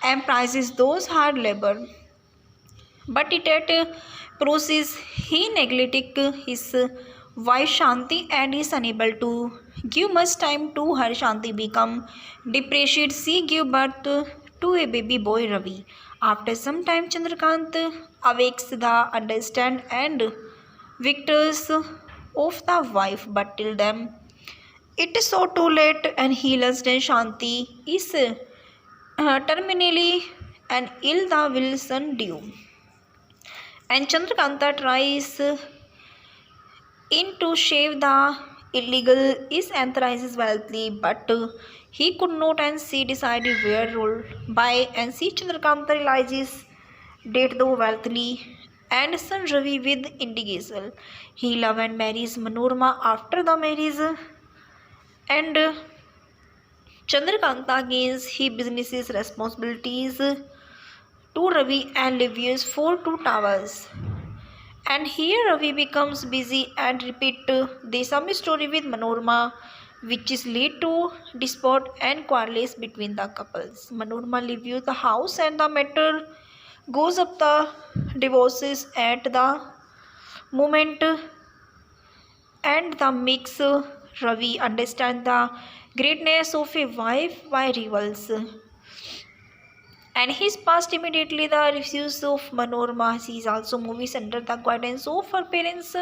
and prizes those hard labor. But it at process he neglected his wife Shanti and is unable to give much time to her. Shanti become depressed. She gave birth to a baby boy Ravi. After some time, Chandrakant awakes the understand and victors of the wife, but till then it is so too late, and he learns that Shanti is terminally and ill the Wilson due. And Chandrakanta tries in to shave the illegal is anthrizes wealthy, but he could not, and she decided where roll by, and see Chandrakanta realizes date though wealthy and son Ravi with indigesal. He love and marries Manorama. After the marriage, and Chandrakanta gains his business responsibilities to Ravi and lives for two towers. And here Ravi becomes busy and repeat the same story with Manorama, which is lead to dispute and quarrels between the couples. Manorama leaves the house and the matter goes up the divorces at the moment, and the makes Ravi understand the greatness of a wife by rivals. and his passed immediately the refuse of Manorama. He is also movies under the guidance of her parents.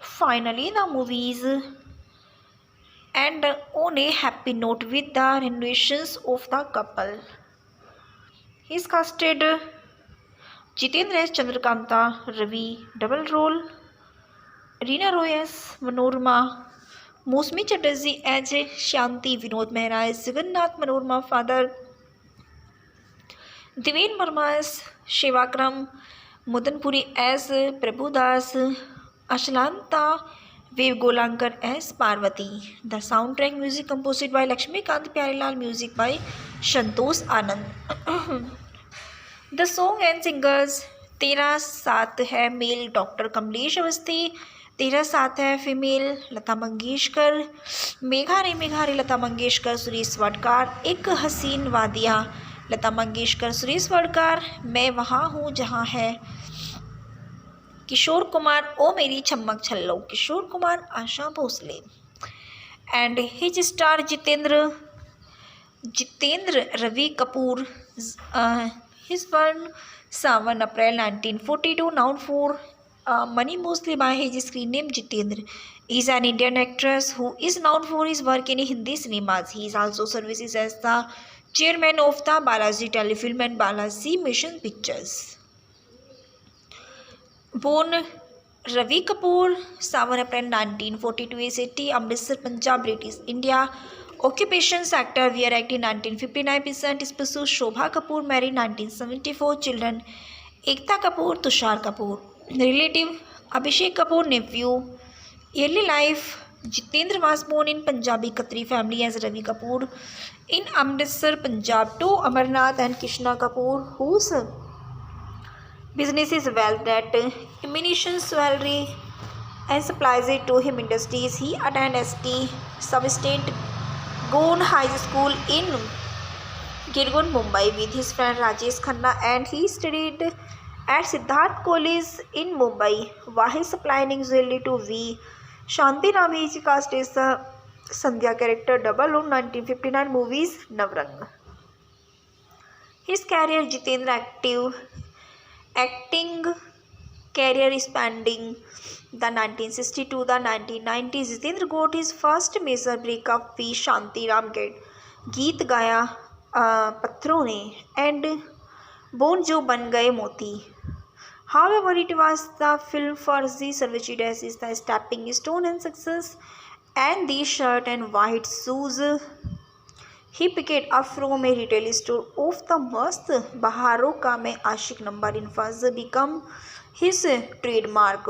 Finally, the movies and on a happy note with the renovations of the couple. He is casted Jitendra as Chandrakanta, Ravi double role, Reena Roy as Manorama, Mosmi Chatterjee as Shanti, Vinod Mehra as Jagannath Manorama father, Devin Verma as Shivakram, Mudanpuri as Prabhudas, Ashlanta Vivgolankar as Parvati. The soundtrack music composed by Lakshmikant Pyarelal, music by Santosh Anand. The song and singers तेरा साथ है mail doctor Kamlesh Awasthi, तेरा साथ है female Lata Mangeshkar, Megha रे लता मंगेशकर सुरेश वाडकर, एक हसीन वादिया लता मंगेशकर सुरेश वाडकर, मैं वहाँ हूँ जहाँ है किशोर कुमार, ओ मेरी छम्मक छल्लो Kishore Kumar Asha Bhosle, and his star Jeetendra Ravi Kapoor. His born 7 April 1942, known for money mostly by his screen name Jitendra. He is an Indian actress who is known for his work in Hindi cinemas. He is also services as the chairman of the Balaji Telefilm and Balaji Mission Pictures. Born Ravi Kapoor, 7 April 1942, city Amritsar, Punjab, British India. Occupations actor, we are acting 1959%. Spouse Shobha Kapoor, married 1974. Children Ekta Kapoor, Tushar Kapoor. Relative Abhishek Kapoor, nephew. Early life Jitendra was born in Punjabi Khatri family as Ravi Kapoor in Amritsar, Punjab, to Amarnath and Krishna Kapoor, whose business is well that ammunition, jewelry and supplies it to him industries. He attended ST Substate Gone High School in Girgun, Mumbai with his friend Rajesh Khanna, and he studied at Siddharth College in Mumbai. While supplying jewelry to V. Shanti Rami is cast as the Sandhya character double on 1959 movies Navrang. His career Jitendra acting career spanning the 1960s to the 1990s. Jitendra got his first major breakup with Shanti Ram गीत गाया पत्थरों ने and bone जो बन गए मोती. However, it was the film for Z Sarvajit as is the stepping stone and success, and the shirt and white shoes he picked up from a retail store of the Mast Baharon Ka Main Aashik number in first become his trademark,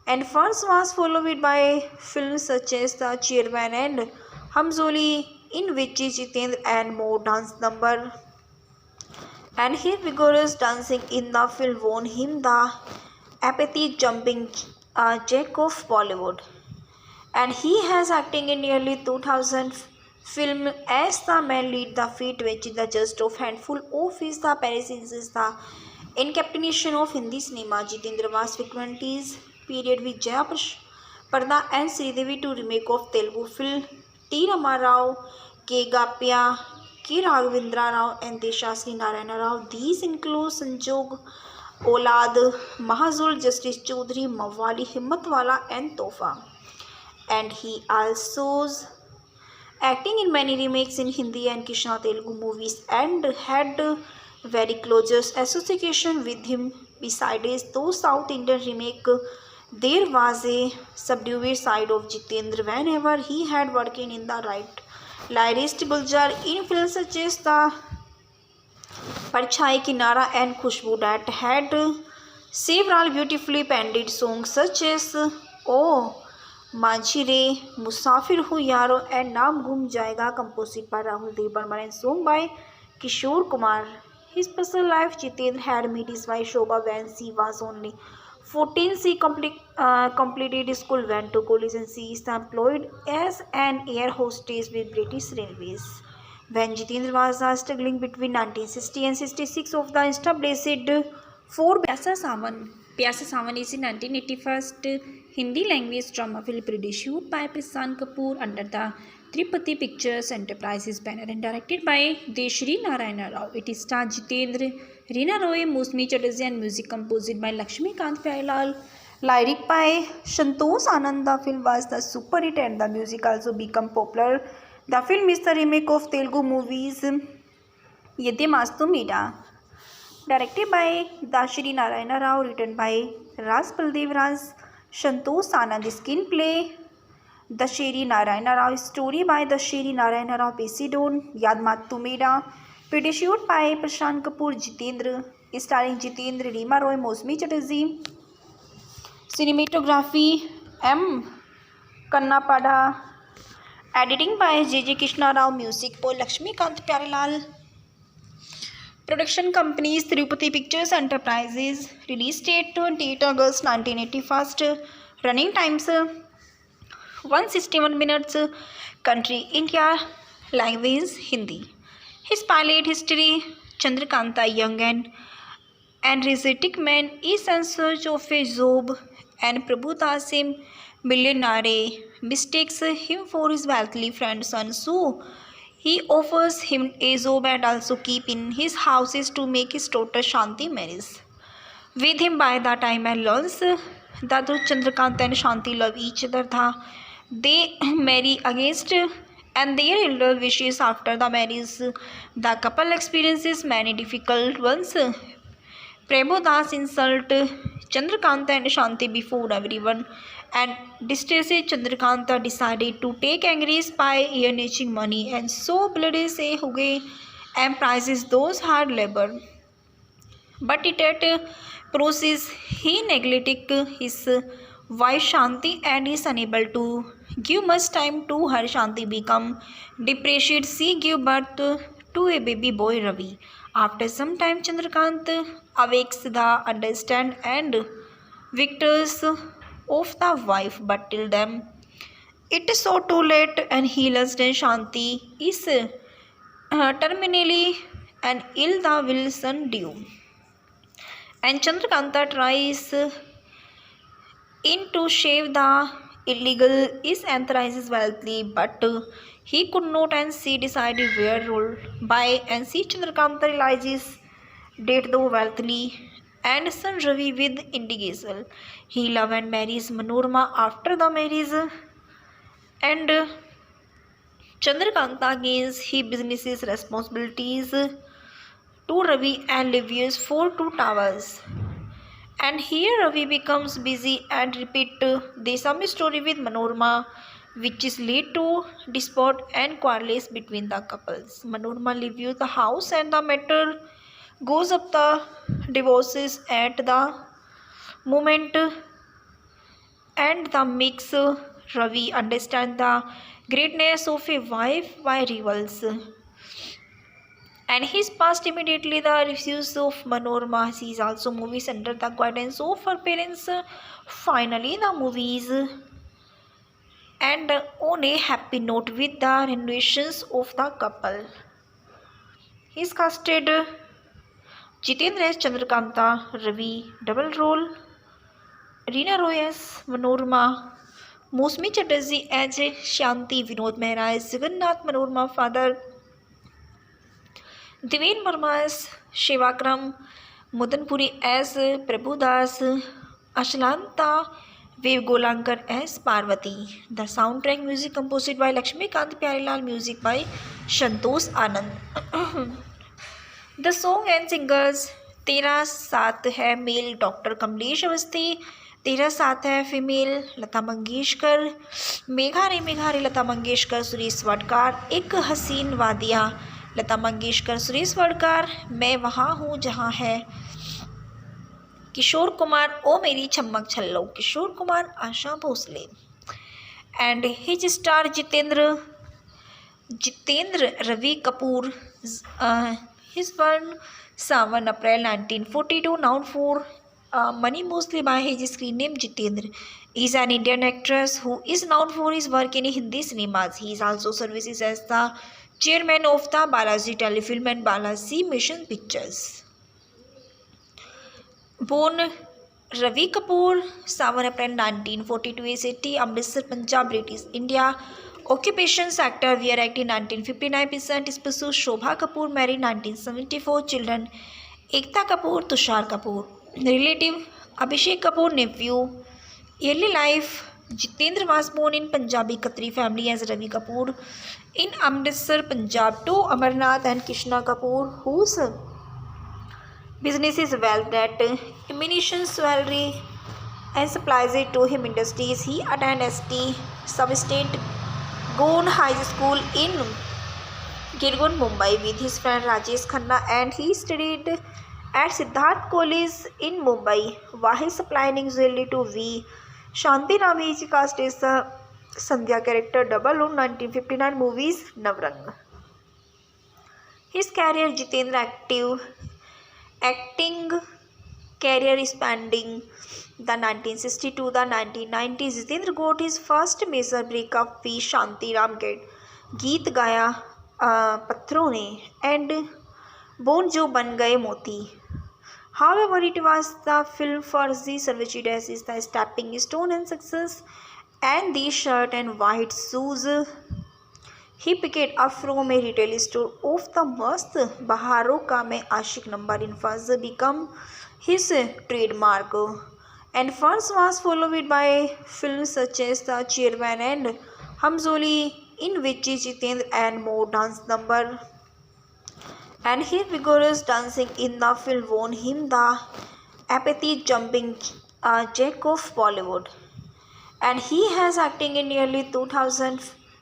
and first was followed by films such as The Chairman and Hamzoli, in which Jitendra and more dance number, and his vigorous dancing in the film won him the epithet jumping jack of Bollywood, and he has acting in nearly 2000 film as the main lead. The feat which the just of handful of his the appearances is the encapsulation of Hindi cinema. Jitendra was frequently period with Jaya Parda and Sridevi to remake of Telugu film T. Rama Rao, K. Gapya, K. Raghavendra Rao and Deshasri Narayana Rao. These include Sanjog, Olad, Mahazul, Justice Chaudhary, Mawali, Himmatwala and Tofa. And he also acting in many remakes in Hindi and Krishna Telugu movies and had very close association with him. Besides those South Indian remake, there was a subdued side of Jitendra whenever he had working in the right lyrist Guljar in films such as the Parchai Kinara and Khushbu that had several beautifully penned songs such as Oh माझी रे, मुसाफिर हूँ यारो and नाम घूम जाएगा, composed by Rahul Dev Burman and sung by Kishore Kumar. His personal life, Jitendra had met his wife Shobha when she was only 14. She completed school, went to college, and she is employed as an air hostess with British Railways. When Jitendra was struggling between 1960 and 66 of the established four Pyasa Sawan. Pyasa Sawan is a 1981 Hindi language drama film produced by Prasad Kapoor under the Tirupati Pictures Enterprises banner and directed by Deshri Narayana Rao. It stars Jitendra, Reena Roy, Mosmi Chatterjee and music composed by Lakshmikant Pyarelal. Lyric by Santosh Anand. The film was the super hit and the music also become popular. The film is the remake of Telugu movies Yedde Mastu Meeda. Directed by Dashri Narayana Rao, written by Ras Baldev Raj, Santosh Anand. Screenplay Dashri Narayana Rao. Story by Dashri Narayana Rao. Pesidon Yad Matu Meeda. Produced by Prashant Kapoor Jitendra. Starring Jitendra, Reema Roy, Mosmi Chatterjee. Cinematography M. Kannapada. Editing by J.J. Krishna Rao. Music by Lakshmikant Pyarelal. Production companies Tirupati Pictures Enterprises. Release date 28 August 1981. Running times 161 minutes. Country India. Language Hindi. His pilot history: Chandrakanta, young and energetic man, is in search of a job, and Prabhudas, a millionaire, mistakes him for his wealthy friend's son. So he offers him a job and also keep in his houses to make his daughter Shanti marries with him. By the time and learns that Chandrakant and Shanti love each other, they marry against and their elder wishes. After the marriage, the couple experiences many difficult ones. Prabhudas insult Chandrakanta and Shanti before everyone, and distresses Chandrakanta decided to take Angry's by earning money, and so bloody say Huge and prizes those hard labor. But it at process he neglected his wife Shanti and is unable to give much time to her. Shanti become depressed. She give birth to a baby boy Ravi. After some time, Chandrakant awakes the understand and victors of the wife, but till them it is so too late, and he learns that Shanti is terminally and ill the will son due. And Chandrakanta tries in to shave the illegal is anthrizes wealthy, but he could not, and she decided where rule by, and she Chandrakanta realizes date though wealthy and son Ravi with indigesal. He love and marries Manorama. After the marriage, and Chandrakanta gains his business responsibilities to Ravi and lives for two towers. And here Ravi becomes busy and repeat the same story with Manorama, which is lead to dispute and quarrels between the couples. Manorama leaves the house and the matter goes up the divorces at the moment, and the makes Ravi understand the greatness of a wife by rivals. And his past immediately the refuse of Manorama. She is also movies under the guidance of her parents. Finally, the movies and on a happy note with the renovations of the couple. He is casted Jitendra as Chandrakanta, Ravi double role, Reena Roy as Manorama, Mosmi Chatterjee as Shanti, Vinod Mehra as Jagannath Manorama father, Devin Verma as Shivakram, Madan Puri as Prabhudas, Ashlanta Vevgolankar as Parvati. The soundtrack music composed by Lakshmikant Pyarelal, music by Santosh Anand. The song and singers: तेरा साथ है mail doctor Kamlesh Awasthi, तेरा साथ है female Lata Mangeshkar, Megha रे लता मंगेशकर सुरेश वाडकर, एक हसीन वादिया लता मंगेशकर सुरेश वाडकर, मैं वहाँ हूँ जहाँ है किशोर कुमार, ओ मेरी छमक छल्लो Kishore Kumar, Asha Bhosle. And his star Jitendra Ravi Kapoor. His born 7 April 1942, known for money mostly by his screen name Jitendra. He is an Indian actress who is known for his work in Hindi cinemas. He is also services as the chairman of the Balaji Telefilm and Balaji Mission Pictures. Born Ravi Kapoor, 7 April 1942, city Amritsar, Punjab, British India. Occupations: actor, we are acting 1959%. Spouse: Shobha Kapoor, married 1974. Children: Ekta Kapoor, Tushar Kapoor. Relative: Abhishek Kapoor, nephew. Early life: Jitendra was born in Punjabi Khatri family as Ravi Kapoor in Amritsar, Punjab, to Amarnath and Krishna Kapoor, whose business is well that ammunition, jewelry and supplies it to him industries. He attended ST Sub-State Gone High School in Girgun, Mumbai with his friend Rajesh Khanna, and he studied at Siddharth College in Mumbai. While supplying jewelry to V. Shanti Ramesh cast as the Sandhya character double on 1959 movies Navrang. His career: Jitendra acting career spanning the 1960s to the 1990s. Jitendra got his first major breakup with Shanti Ram गीत गाया पत्थरों ने and bone जो बन गए मोती. However, it was the film for Z. Sarvachidas is the stepping stone and success, and the shirt and white shoes he picked up from a retail store of the Mast Baharon Ka Main Aashik number in first become his trademark, and first was followed by films such as The Chairman and Hamzoli, in which Jitendra and more dance number, and his vigorous dancing in the film won him the epithet jumping jack of Bollywood. And he has acting in nearly 2000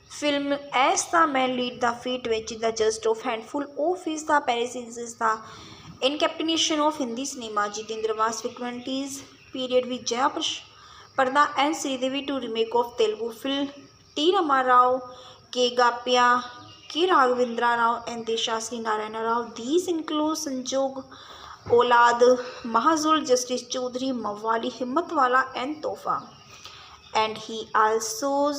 film as the main lead, the feat which the just of handful of his the appearances is the incarnation of Hindi cinema. Jitendra was frequently period with Jaya Parda and Sridevi to remake of Telugu film T. Rama Rao, K. Gapya, K. Raghavendra Rao and Deshasri Narayana Rao. These include Sanjog, Olad, Mahazul, Justice Chaudhary, Mawali, Himmatwala and Tofa. And he also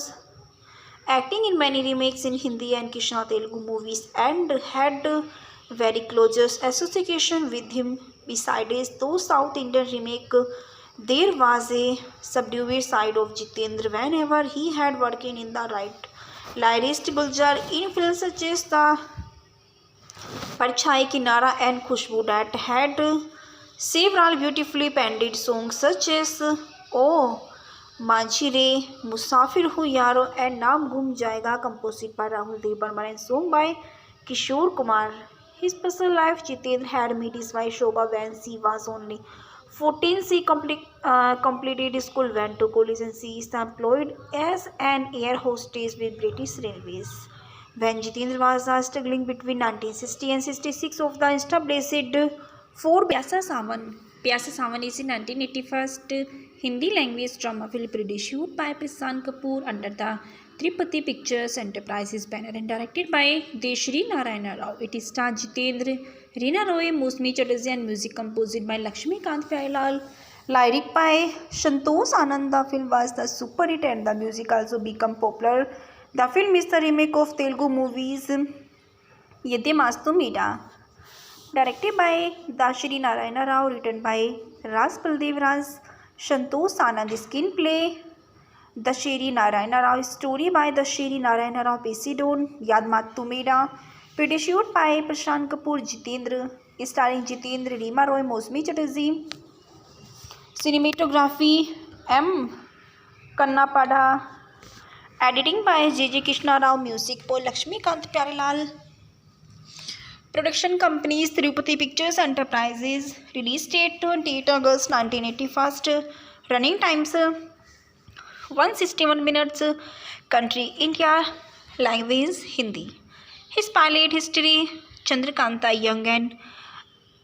acting in many remakes in Hindi and Krishna Telugu movies and had very close association with him. Besides those South Indian remake, there was a subdued side of Jitendra whenever he had working in the right lyrist Guljar in films such as the Parchai Kinara and Khushbu that had several beautifully penned songs such as Oh माझी रे, मुसाफिर हूँ यारो and नाम गुम जाएगा, composed by Rahul Dev Burman and sung by Kishore Kumar. His personal life: Jitendra had met his wife Shobha when she was only 14. She completed school, went to college, and she is employed as an air hostess with British Railways. When Jitendra was struggling between 1960 and 66 of the established four Pyasa Sawan is in 1981 Hindi language drama film produced by Prashant Kapoor under the Tripati Pictures Enterprises banner and directed by Deshri Narayana Rao. It stars Jitendra, Reena Roy, Mousmi Chatterjee and music composed by Lakshmikant Pyarelal. Lyric by Santosh Anand. The film was the super hit and the music also became popular. The film is the remake of Telugu movies Yede Mastu Meera, directed by Dashri Narayana Rao, written by Ras Baldev Raj, Santosh Anand. Screenplay Dashri Narayana Rao. Story by Dashri Narayana Rao. Pesidon Yad Mastu Meera. Produced by Prashant Kapoor. Jitendra, starring Jitendra, Reema Roy, Mousmi Chatterjee. Cinematography M. Kannapada. Editing by J.J. Krishna Rao. Music by Lakshmikant Pyarelal. Production companies: Tirupati Pictures Enterprises. Release date 28 August 1981. Running times 161 minutes. Country India. Language Hindi. His pilot history: Chandrakanta, young and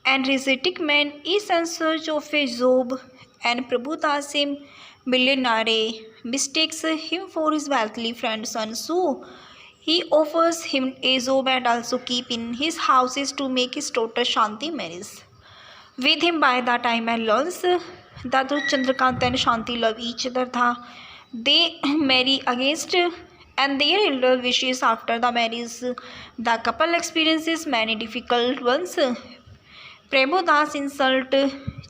energetic man, is in search of a job, and Prabhudasim, millionaire, mistakes him for his wealthy friend son. So he offers him a job and also keep in his houses to make his daughter Shanti marries with him. By the time and learns that Chandrakanta and Shanti love each other, they marry against and their elder wishes. After the marriage, the couple experiences many difficult ones. Prabhudas insult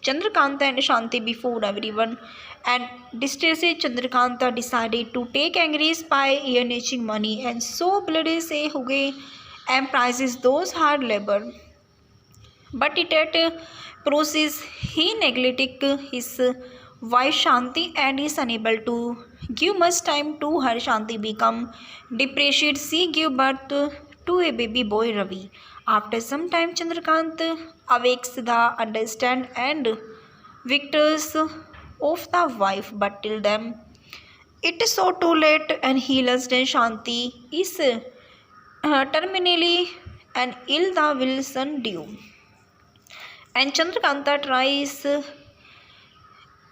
Chandrakanta and Shanti before everyone, and distressed Chandrakanta decided to take angry by earning money, and so bloody say Huge and prizes those hard labor. But it at process he neglected his wife Shanti and is unable to give much time to her. Shanti become depressed. She gave birth to a baby boy Ravi. After some time, Chandrakant awakes the understand and victors of the wife, but till them it is so too late, and he learns that Shanti is terminally and ill the will son due. And Chandrakanta tries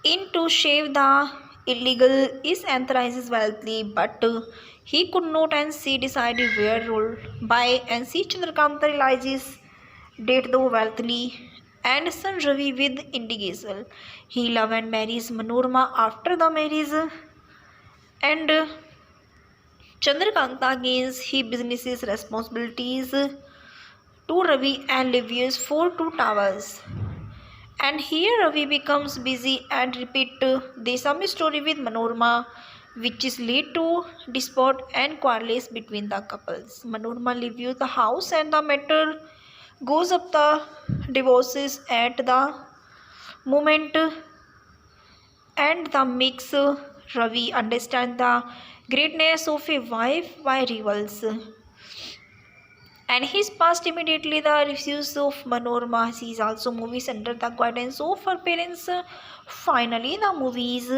in to shave the illegal is authorizes wealthy, but he could not, and she decided where rule by, and see Chandrakanta realizes date the wealthy and son Ravi with indigesal. He love and marries Manorama after the marriage, and Chandrakanta gains his business's responsibilities to Ravi and lives for two towers. And here Ravi becomes busy and repeat the same story with Manorama, which is lead to dispute and quarrels between the couples. Manorama leaves the house and the matter goes up the divorces at the moment, and the makes Ravi understand the greatness of a wife by rivals. And his past immediately the refuse of Manorama. She is also movies under the guidance of her parents. Finally, the movies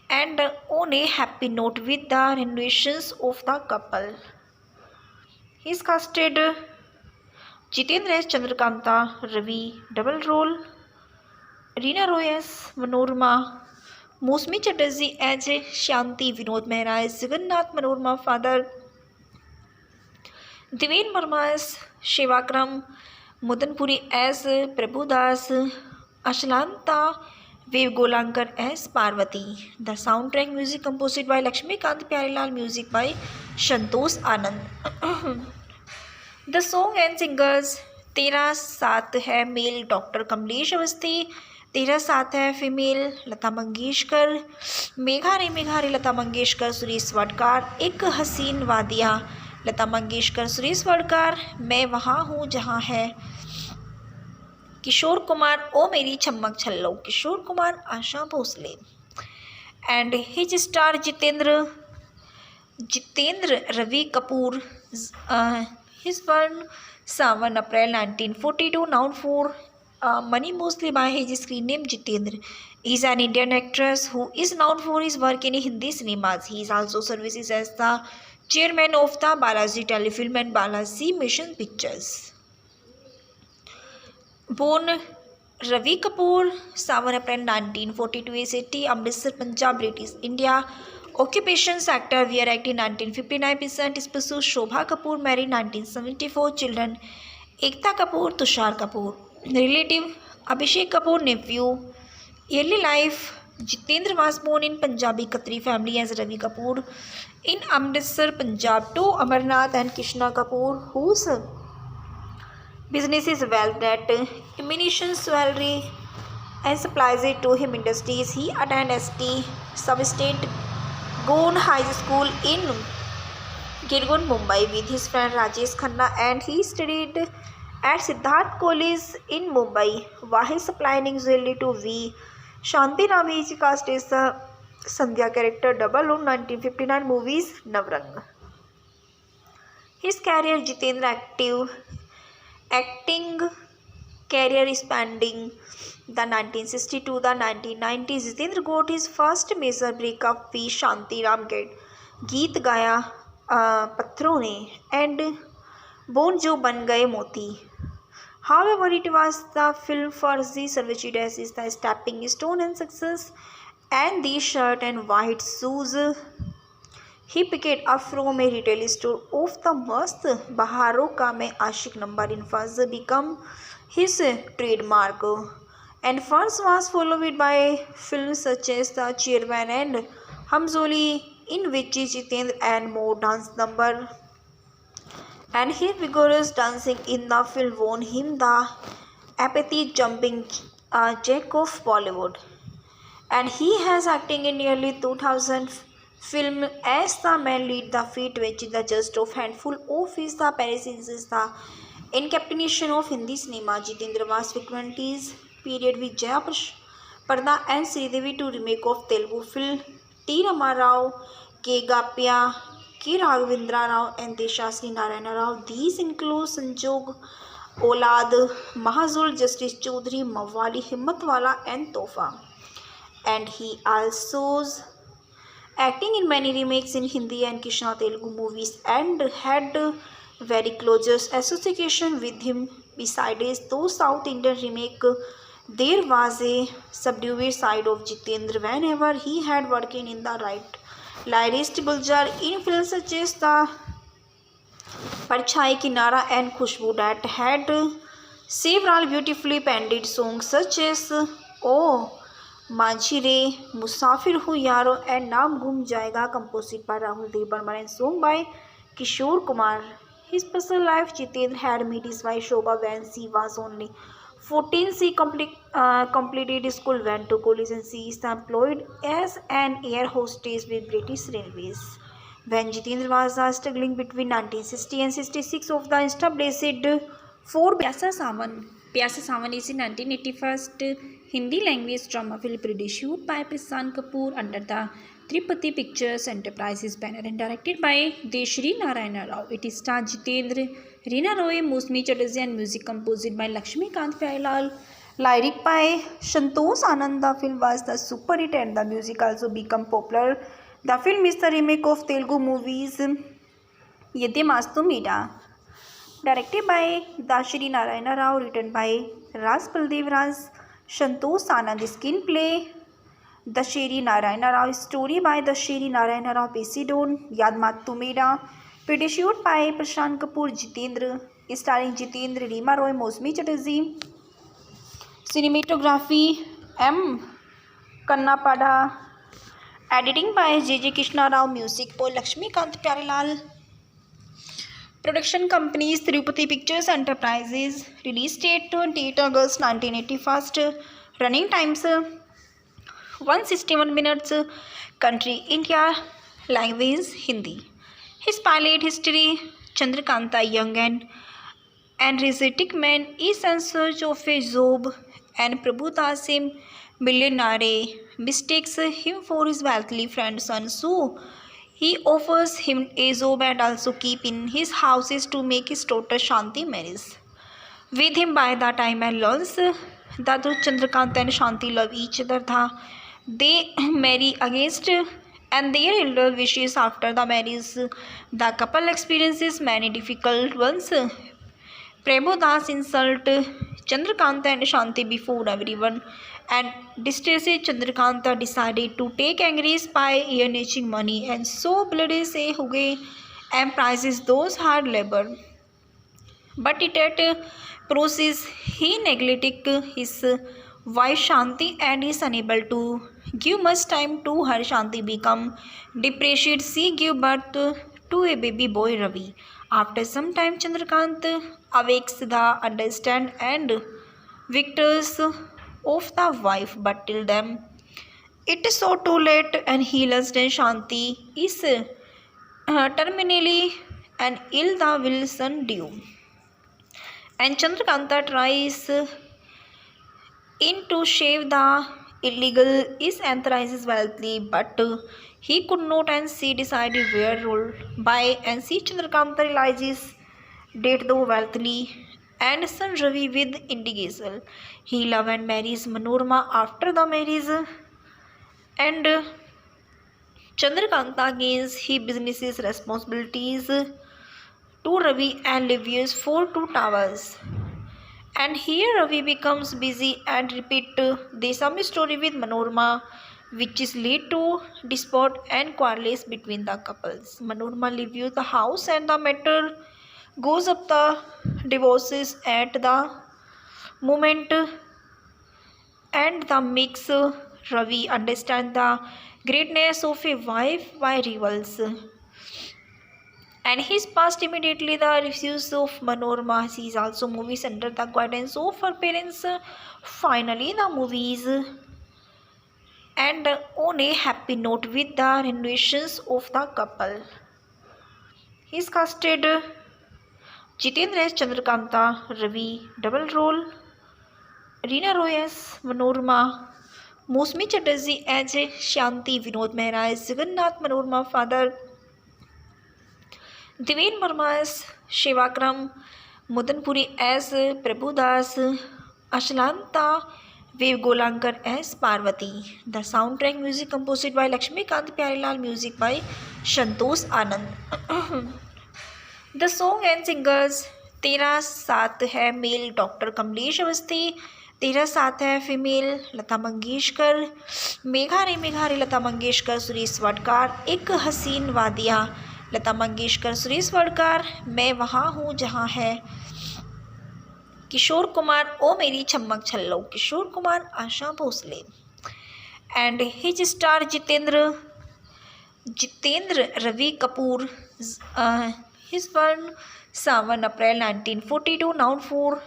and on a happy note with the renovations of the couple. He is casted Jitendra as Chandrakanta, Ravi double role, Reena Roy as Manorama, Mosmi Chatterjee as Shanti, Vinod Mehra as Jagannath Manorama father, Devin Verma as Shivakram, Mudanpuri as Prabhudas, Ashlanta Vivgolankar as Parvati. The soundtrack music composed by Lakshmikant Pyarelal, music by Santosh Anand. The song and singers तेरा साथ है mail doctor Kamlesh Awasthi, तेरा साथ है female Lata Mangeshkar, Megha रे लता मंगेशकर सुरेश वाडकर, एक हसीन वादिया लता मंगेशकर सुरेश वाडकर, मैं वहाँ हूँ जहाँ है किशोर कुमार, ओ मेरी छम्मक छल्लो Kishore Kumar, Asha Bhosle. And his star Jeetendra Ravi Kapoor. His born 7 April 1942, known for money mostly by his screen name Jitendra. He is an Indian actress who is known for his work in Hindi cinemas. He is also services as the chairman of the Balaji Telefilm and Balaji Mission Pictures. Born Ravi Kapoor, 7 April 1942, city Amritsar, Punjab, British India. Occupation sector, we are acting 1959%. Spouse Shobha Kapoor, married 1974. Children Ekta Kapoor, Tushar Kapoor. Relative Abhishek Kapoor, nephew. Early life, Jitendra was born in Punjabi Khatri family as Ravi Kapoor in Amritsar, Punjab, to Amarnath and Krishna Kapoor, whose business is well that ammunition, jewelry and supplies it to him industries. He attended ST Sub-State Gone High School in Girgun, Mumbai with his friend Rajesh Khanna, and he studied at Siddharth College in Mumbai. While supplying usually to V. Shanti Nami is cast as the Sandhya character double on 1959 movies Navrang. His career, Jitendra acting career spanning the 1960s to the 1990s. Jitendra got his first major breakup with Shanti Ramgate, गीत गाया पत्थरों ने, and bone जो बन गए मोती. However, it was the film for Z Sarvajit as is the stepping stone and success, and the shirt and white shoes he picked up from a retail store of the Mast Baharon Ka Main Aashik number in first become his trademark, and first was followed by films such as The Chairman and Hamzoli, in which Jitendra and more dance number, and his vigorous dancing in the film won him the epithet jumping jack of Bollywood. and he has acting in nearly 2000 film as the man lead the feat which is the just of handful of his the appearances is the encapsulation of Hindi cinema. Jitendra was frequently period with Jaya Parda and Sridevi to remake of Telugu film T. Ramarao, K. Gapya, K. Raghavendra Rao and Deshasri Narayana Rao. These include Sanjog Olad, Mahazul, Justice Chaudhary, Mawali, Himmatwala and Tofa. And he also acting in many remakes in Hindi and Krishna Telugu movies and had very close association with him. Besides those South Indian remake, there was a subdued side of Jitendra whenever he had working in the right lyrist Buljar in films such as the Parchai Kinara and Khushbu that had several beautifully penned songs such as Oh माझी रे मुसाफिर हूँ यारो and नाम गुम जाएगा composed by Rahul Dev Burman and sung by Kishore Kumar. His personal life Jitendra had met his wife Shobha when she was only 14. She completed school, went to college and she is employed as an air hostess with British Railways. When Jitendra was struggling between 1960 and 66 of the established four Pyasa Sawan. Pyasa Sawan is in 1981 Hindi language drama film produced by Prashant Kapoor under the Tripati Pictures Enterprises banner and directed by Deshri Narayana Rao. It stars Jitendra, Reena Roy, Mousmi Chatterjee and music composed by Lakshmikant Pyarelal. Lyric by Santosh Anand. The film was the super hit and the music also become popular. The film is the remake of Telugu movies Yede Mastu Meera. Directed by Dashri Narayana Rao, written by Ras Baldev Raj, Santosh Anand. Screenplay Dashri Narayana Rao. Story by Dashri Narayana Rao. Based on Yad Matu Meera. Produced by Prashant Kapoor. Jitendra. Starring Jitendra, Reema Roy, Mousmi Chatterjee. Cinematography M. Kannapada. Editing by J.J. Krishna Rao. Music by Lakshmikant Pyarelal. Production companies Tirupati Pictures Enterprises. Release date 28 August 1981. Running times 161 minutes. Country India. Language Hindi. His pilot history Chandrakanta, young and energetic man, is in search of a job, and Prabhu Dasim, millionaire, mistakes him for his wealthy friend son. So he offers him a job and also keep in his houses to make his daughter Shanti marries with him. By the time and learns that Chandrakant and Shanti love each other, they marry against and their elder wishes. After the marriage, the couple experiences many difficult ones. Prabhu Das insult Chandrakanta and Shanti before everyone, and distressed Chandrakanta decided to take Angry's by earning money and so bloody say Huge and prizes those hard labor. But it at process he neglected his wife Shanti and is unable to give much time to her. Shanti become depressed. She gave birth to a baby boy Ravi. After some time, Chandrakant awakes the understand and victors of the wife, but till then it is so too late, and he lost and Shanti is terminally and ill the Wilson due. And Chandrakanta tries in to shave the illegal is anthrizes wealthy, but he could not, and she decided where roll by, and see Chandrakanta realizes date though wealthy and son Ravi with indigesal. He love and marries Manorama after the marriage, and Chandrakanta gains his business responsibilities to Ravi and lives for two towers. And here Ravi becomes busy and repeat the same story with Manorama, which is lead to dispute and quarrels between the couples. Manorama leaves the house and the matter goes up the divorces at the moment, and the makes Ravi understand the greatness of a wife by rivals. And his past immediately the refuse of Manorama. He is also movies under the guidance of her parents. Finally, the movies and on a happy note with the renovations of the couple. He is casted Jitendra as Chandrakanta, Ravi double role, Reena Roy as Manorama, Mosmi Chatterjee as Shanti, Vinod Mehra as Jagannath Manorama father, Devin Verma as Shivakram, Mudanpuri as Prabhudas, Ashlanta Vivgolankar as Parvati. The soundtrack music composed by Lakshmikant Pyarelal, music by Santosh Anand. The song and singers तेरा साथ है mail doctor Kamlesh Awasthi, तेरा साथ है female Lata Mangeshkar, Megha रे लता मंगेशकर सुरेश वाडकर, एक हसीन वादिया लता मंगेशकर सुरेश वाडकर, मैं वहाँ हूँ जहाँ है किशोर कुमार, ओ मेरी छम्मक छल्लो Kishore Kumar Asha Bhosle, and his star Jeetendra Ravi Kapoor. His born 7 April 1942, known for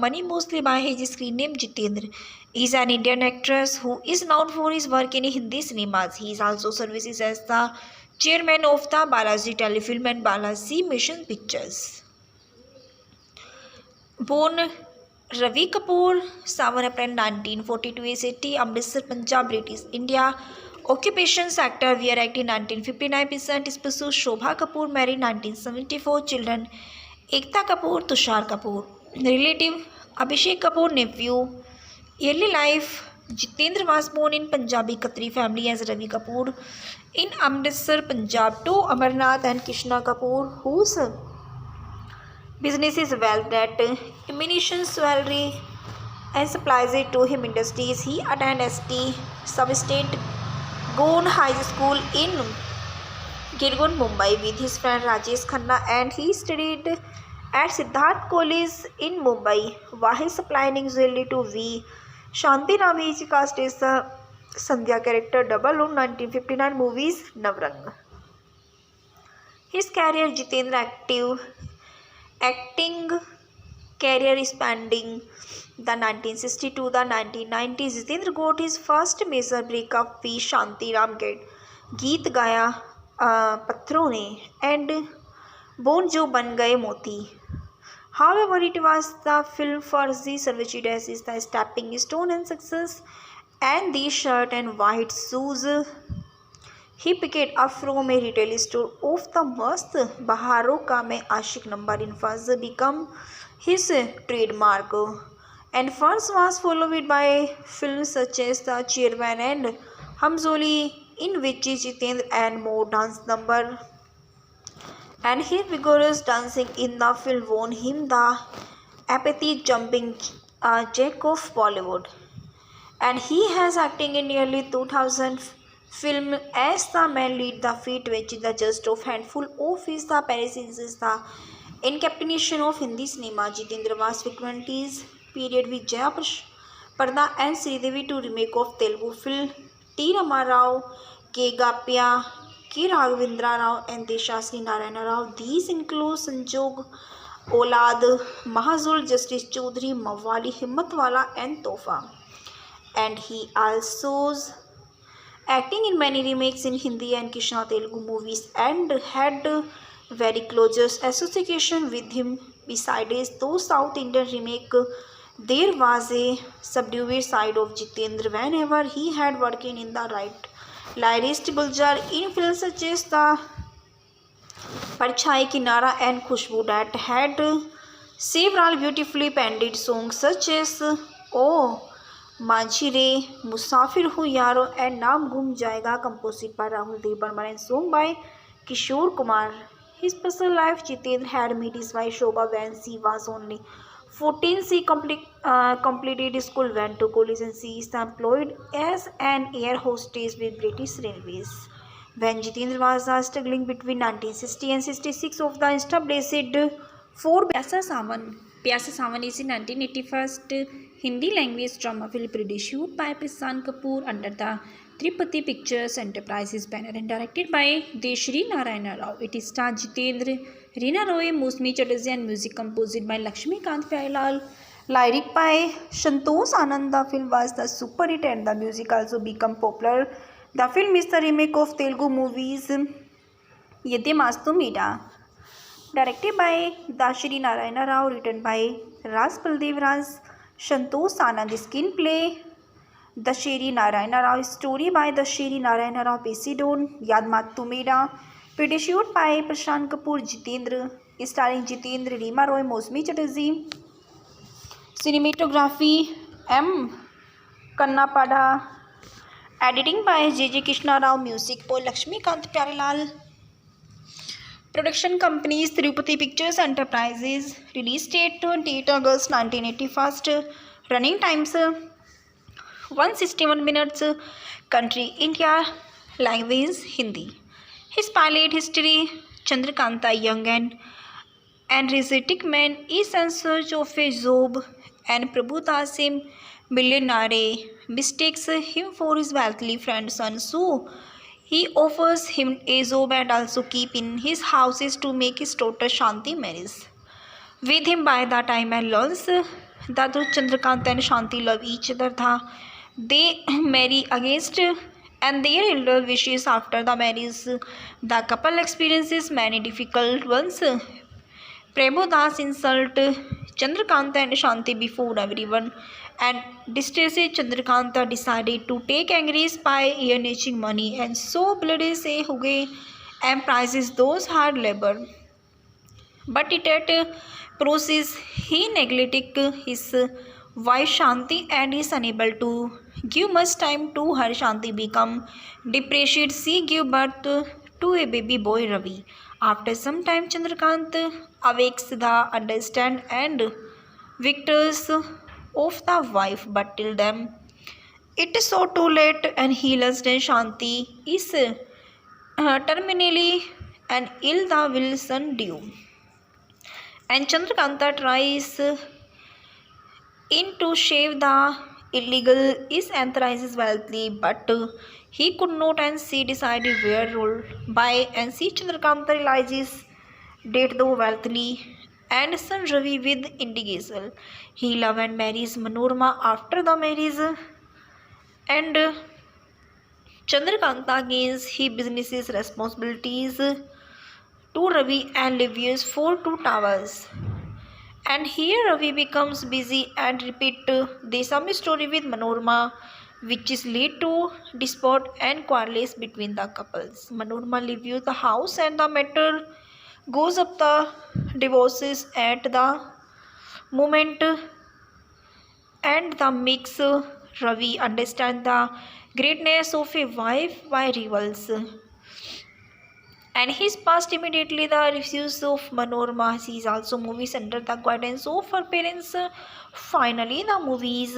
money mostly by his screen name Jitendra. He is an Indian actress who is known for his work in Hindi cinemas. He is also services as the chairman of the Balaji Telefilm and Balaji Mission Pictures. Born Ravi Kapoor, 7 April 1942, is City, Amritsar, Punjab, British India. Occupations actor, we are acting 1959%. Spouse Shobha Kapoor, married 1974. Children Ekta Kapoor, Tushar Kapoor. Relative Abhishek Kapoor, nephew. Early life Jitendra was born in Punjabi Khatri family as Ravi Kapoor in Amritsar, Punjab, to Amarnath and Krishna Kapoor, whose business is well that ammunition, jewelry and supplies it to him industries. He attended ST Sub-State Goan High School in Girgun, Mumbai with his friend Rajesh Khanna, and he studied at Siddharth College in Mumbai. While supplying jewelry to V. Shanti Ram is cast as the Sandhya character double on 1959 movies Navrang. His career Jitendra acting career spanning the 1960s to the 1990s. Jitendra got his first major breakup with Shanti Ram गीत गाया पत्थरों ने and bone जो बन गए मोती. However, it was the film for Z Sarvajit as is the stepping stone and success, and the shirt and white shoes he picked up from a retail store of the Mast Baharon Ka Main Aashik number in first become his trademark, and first was followed by films such as The Chairman and Hamzoli, in which Jitendra and more dance number, and his vigorous dancing in the film won him the epithet jumping jack of Bollywood, and he has acting in nearly 2000 film as the main lead. The feat which is the just of handful of his the appearances is the encapsulation of Hindi cinema. Jitendra was frequently period with Jaya Parda and Sridevi to remake of Telugu film T. Rama Rao, K. Gapya, K. Raghavendra Rao and Deshasri Narayana Rao. These include Sanjog, Olad, Mahazul, Justice Chaudhary, Mawali, Himmatwala and Tofa. And he also acting in many remakes in Hindi and Krishna Telugu movies and had very close association with him. Besides those South Indian remake, there was a subdued side of Jitendra whenever he had working in the right lyrist Buljar in films such as the Parchai Kinara and Khushbu that had several beautifully penned songs such as O Manchi Re, Musafir Hu Yaro and Naam Ghum Jayega, composed by Rahul Dev Burman and sung by Kishore Kumar. His personal life, Jitendra had met his wife Shobha when she was only 14. She completed school, went to college, and she is employed as an air hostess with British Railways. When Jitendra was struggling between 1960 and 66 of the established four Pyasa Sawan. Pyasa Sawan is a 1981 Hindi language drama film produced by Prasan Kapoor under the Tripati Pictures Enterprises banner and directed by Deshri Narayana Rao. It stars Jitendra, Reena Roy, Mosmi Chatterjee and music composed by Lakshmikant Pyarelal. Lyric by Santosh Anand. The film was the super hit and the music also become popular. The film is the remake of Telugu movies Yedde Mastu Meeda. Directed by Dashiri Narayana Rao, written by Ras Baldev Raj, Santosh Anand. Screenplay Dashiri Narayana Rao. Story by Dashiri Narayana Rao. Based on Yad Matu Meeda. Produced by Prashant Kapoor, Jitendra. Starring Jitendra, Reema Roy, Mosmi Chatterjee. Cinematography M. Kannapada. Editing by J.J. Krishna Rao. Music by Lakshmikant Pyarelal. Production companies Tirupati Pictures Enterprises. Release date 28 August 1981. Running times 161 minutes. Country India. Language Hindi. His pilot history: Chandrakanta, young and energetic man, is in search of a job, and Prabhudas, a millionaire, mistakes him for his wealthy friend's son. So he offers him a job and also keep in his houses to make his daughter Shanti marries with him. By the time and learns that Chandrakant and Shanti love each other, they marry against and their elder wishes. After the marriage, the couple experiences many difficult ones. Prabhudas insult Chandrakanta and Shanti before everyone, and distresses Chandrakanta decided to take Angry's by earning money, and so blood se hoge and prizes those hard labor. But it at process he neglected his wife Shanti and is unable to give much time to her. Shanti become depressed. She give birth to a baby boy Ravi. After some time, Chandrakant awakes the understand and victors of the wife, but till them it is so too late, and he lost Shanti is terminally and ill the will son due. And Chandrakanta tries in to save the illegal is anthrizes wealthy, but he could not, and she decided where rule by, and see Chandrakanta realizes date though wealthy and son Ravi with indigesal. He love and marries Manorama. After the marriage, and Chandrakanta gains his businesses responsibilities to Ravi and lives for two towers. And here Ravi becomes busy and repeat the same story with Manorama, which is lead to dispute and quarrels between the couples. Manorama leaves the house and the matter goes up the divorces at the moment, and the makes Ravi understand the greatness of a wife by rivals. And his past immediately the refuse of Manorama. She is also movies under the guidance of her parents. Finally, the movies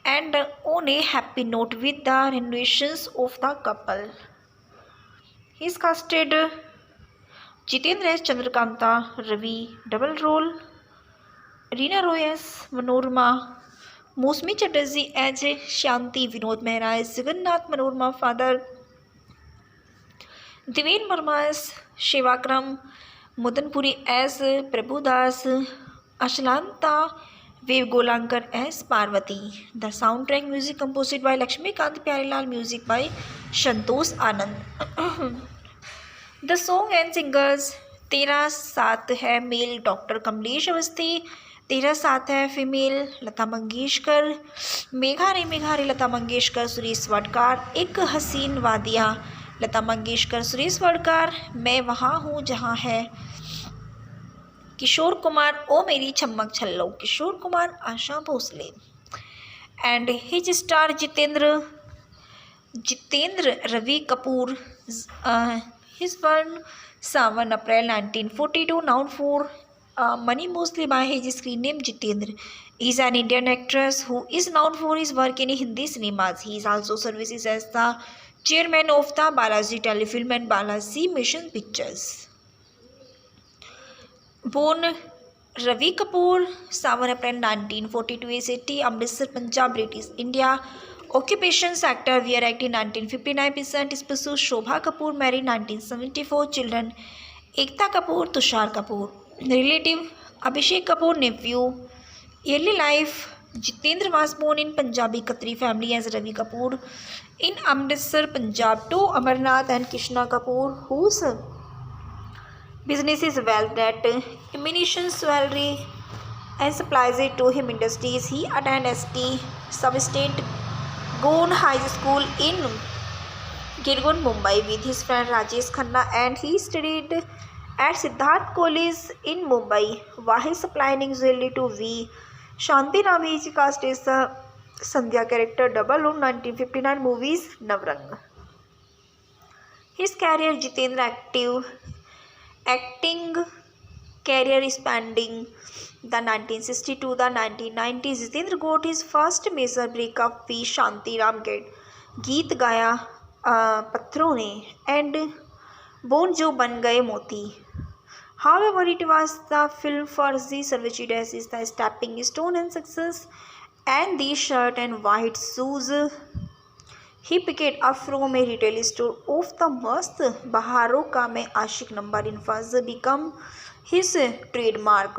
and on a happy note with the renovations of the couple. He is casted Jitendra as Chandrakanta, Ravi double role, Reena Roy as Manorama, Mosmi Chatterjee as Shanti, Vinod Mehra as Jagannath Manorama father, Devin Verma as Shivakram, Mudanpuri as Prabhudas, Ashlanta Vevgolankar as Parvati. The soundtrack music composed by Lakshmikant Pyarelal, music by Santosh Anand. The song and singers: तेरा साथ है mail doctor Kamlesh Awasthi, तेरा साथ है female Lata Mangeshkar, Megha रे लता मंगेशकर सुरेश वाडकर, एक हसीन वादिया लता मंगेशकर सुरेश वाडकर, मैं वहाँ हूँ जहाँ है किशोर कुमार, ओ मेरी छम्मक छल्लो Kishore Kumar, Asha Bhosle. And his star Jitendra Ravi Kapoor. His born 7 April 1942, known for money mostly by his screen name Jitendra. He is an Indian actress who is known for his work in Hindi cinemas. He is also services as the chairman of the Balaji Telefilm and Balaji Mission Pictures. Born Ravi Kapoor, 7 April 1942, is city Amritsar, Punjab, British India. Occupations: actor, we are acting 1959%. Spouse: Shobha Kapoor, married 1974. Children: Ekta Kapoor, Tushar Kapoor. Relative: Abhishek Kapoor, nephew. Early life. Jitendra was born in Punjabi Khatri family as Ravi Kapoor in Amritsar, Punjab to Amarnath and Krishna Kapoor, whose business is well that ammunition salary and supplies it to him industries. He attended ST Substate Gone High School in Girgun, Mumbai with his friend Rajesh Khanna, and he studied at Siddharth College in Mumbai. While supplying usually to V. Shanti Ram is cast as the Sandhya character double on 1959 movies Navrang. His career Jitendra acting career spanning the 1960s to the 1990s. Jitendra got his first major breakup with Shanti Ram गीत गाया पत्थरों ने and bone जो बन गए मोती. However, it was the film for Z Sarvajit as is the stepping stone and success, and the shirt and white shoes he picked up from a retail store of the Mast Baharon Ka Main Aashik number in first become his trademark,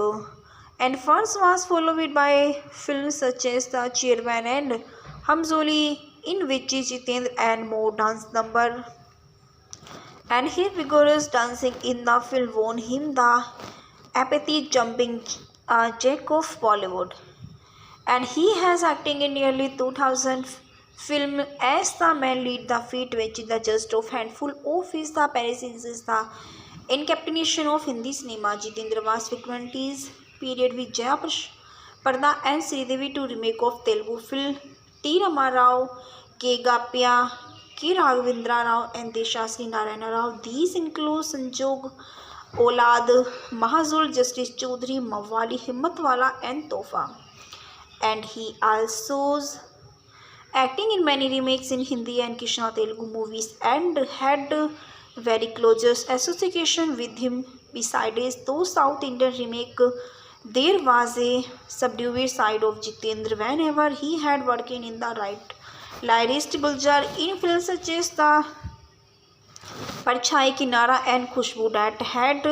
and first was followed by films such as The Chairman and Hamzoli, in which Jitendra and more dance number, and his vigorous dancing in the film won him the epithet jumping jack of Bollywood, and he has acting in nearly 2000 film as the main lead. The feat which the just of handful of his the appearances is the encapsulation of Hindi cinema. Jitendra was frequently period with Jaya Parda and Sridevi to remake of Telugu film T. Rama Rao, K. Gapya, K. Raghavendra Rao and Deshasri Narayana Rao. These include Sanjog, Olad, Mahazul, Justice Chaudhary, Mawali, Himmatwala and Tofa. And he also acting in many remakes in Hindi and Krishna Telugu movies and had very close association with him. Besides those South Indian remake, there was a subdued side of Jitendra whenever he had working in the right lyrist Guljar in films such as the Parchai Kinara and Khushbu that had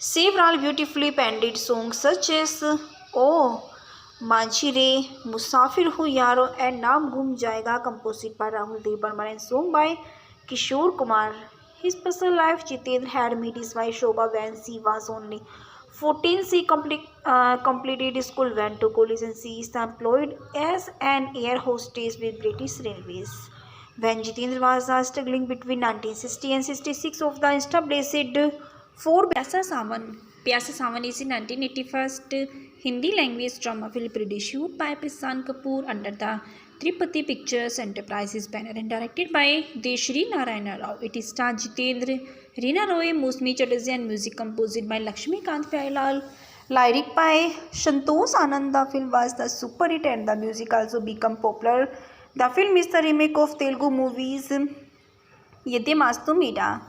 several beautifully penned songs such as Oh माझी रे, मुसाफिर हूँ यारो and नाम गुम जाएगा, composed by Rahul Dev Burman and sung by Kishore Kumar. His personal life. Jitendra had met his wife Shobha when she was only 14. She completed school, went to college, and she is employed as an air hostess with British Railways. When Jitendra was struggling between 1960 and 66 of the established four Pyasa Sawan is in 1981 Hindi language drama film produced by Prashant Kapoor under the Tripati Pictures Enterprises banner and directed by Deshri Narayana Rao. It stars Jitendra, Reena Roy, Mousmi Chatterjee and music composed by Lakshmikant Pyarelal. Lyric by Santosh Anand. The film was the super hit and the music also became popular. The film is the remake of Telugu movies Yede Mastu Meeda.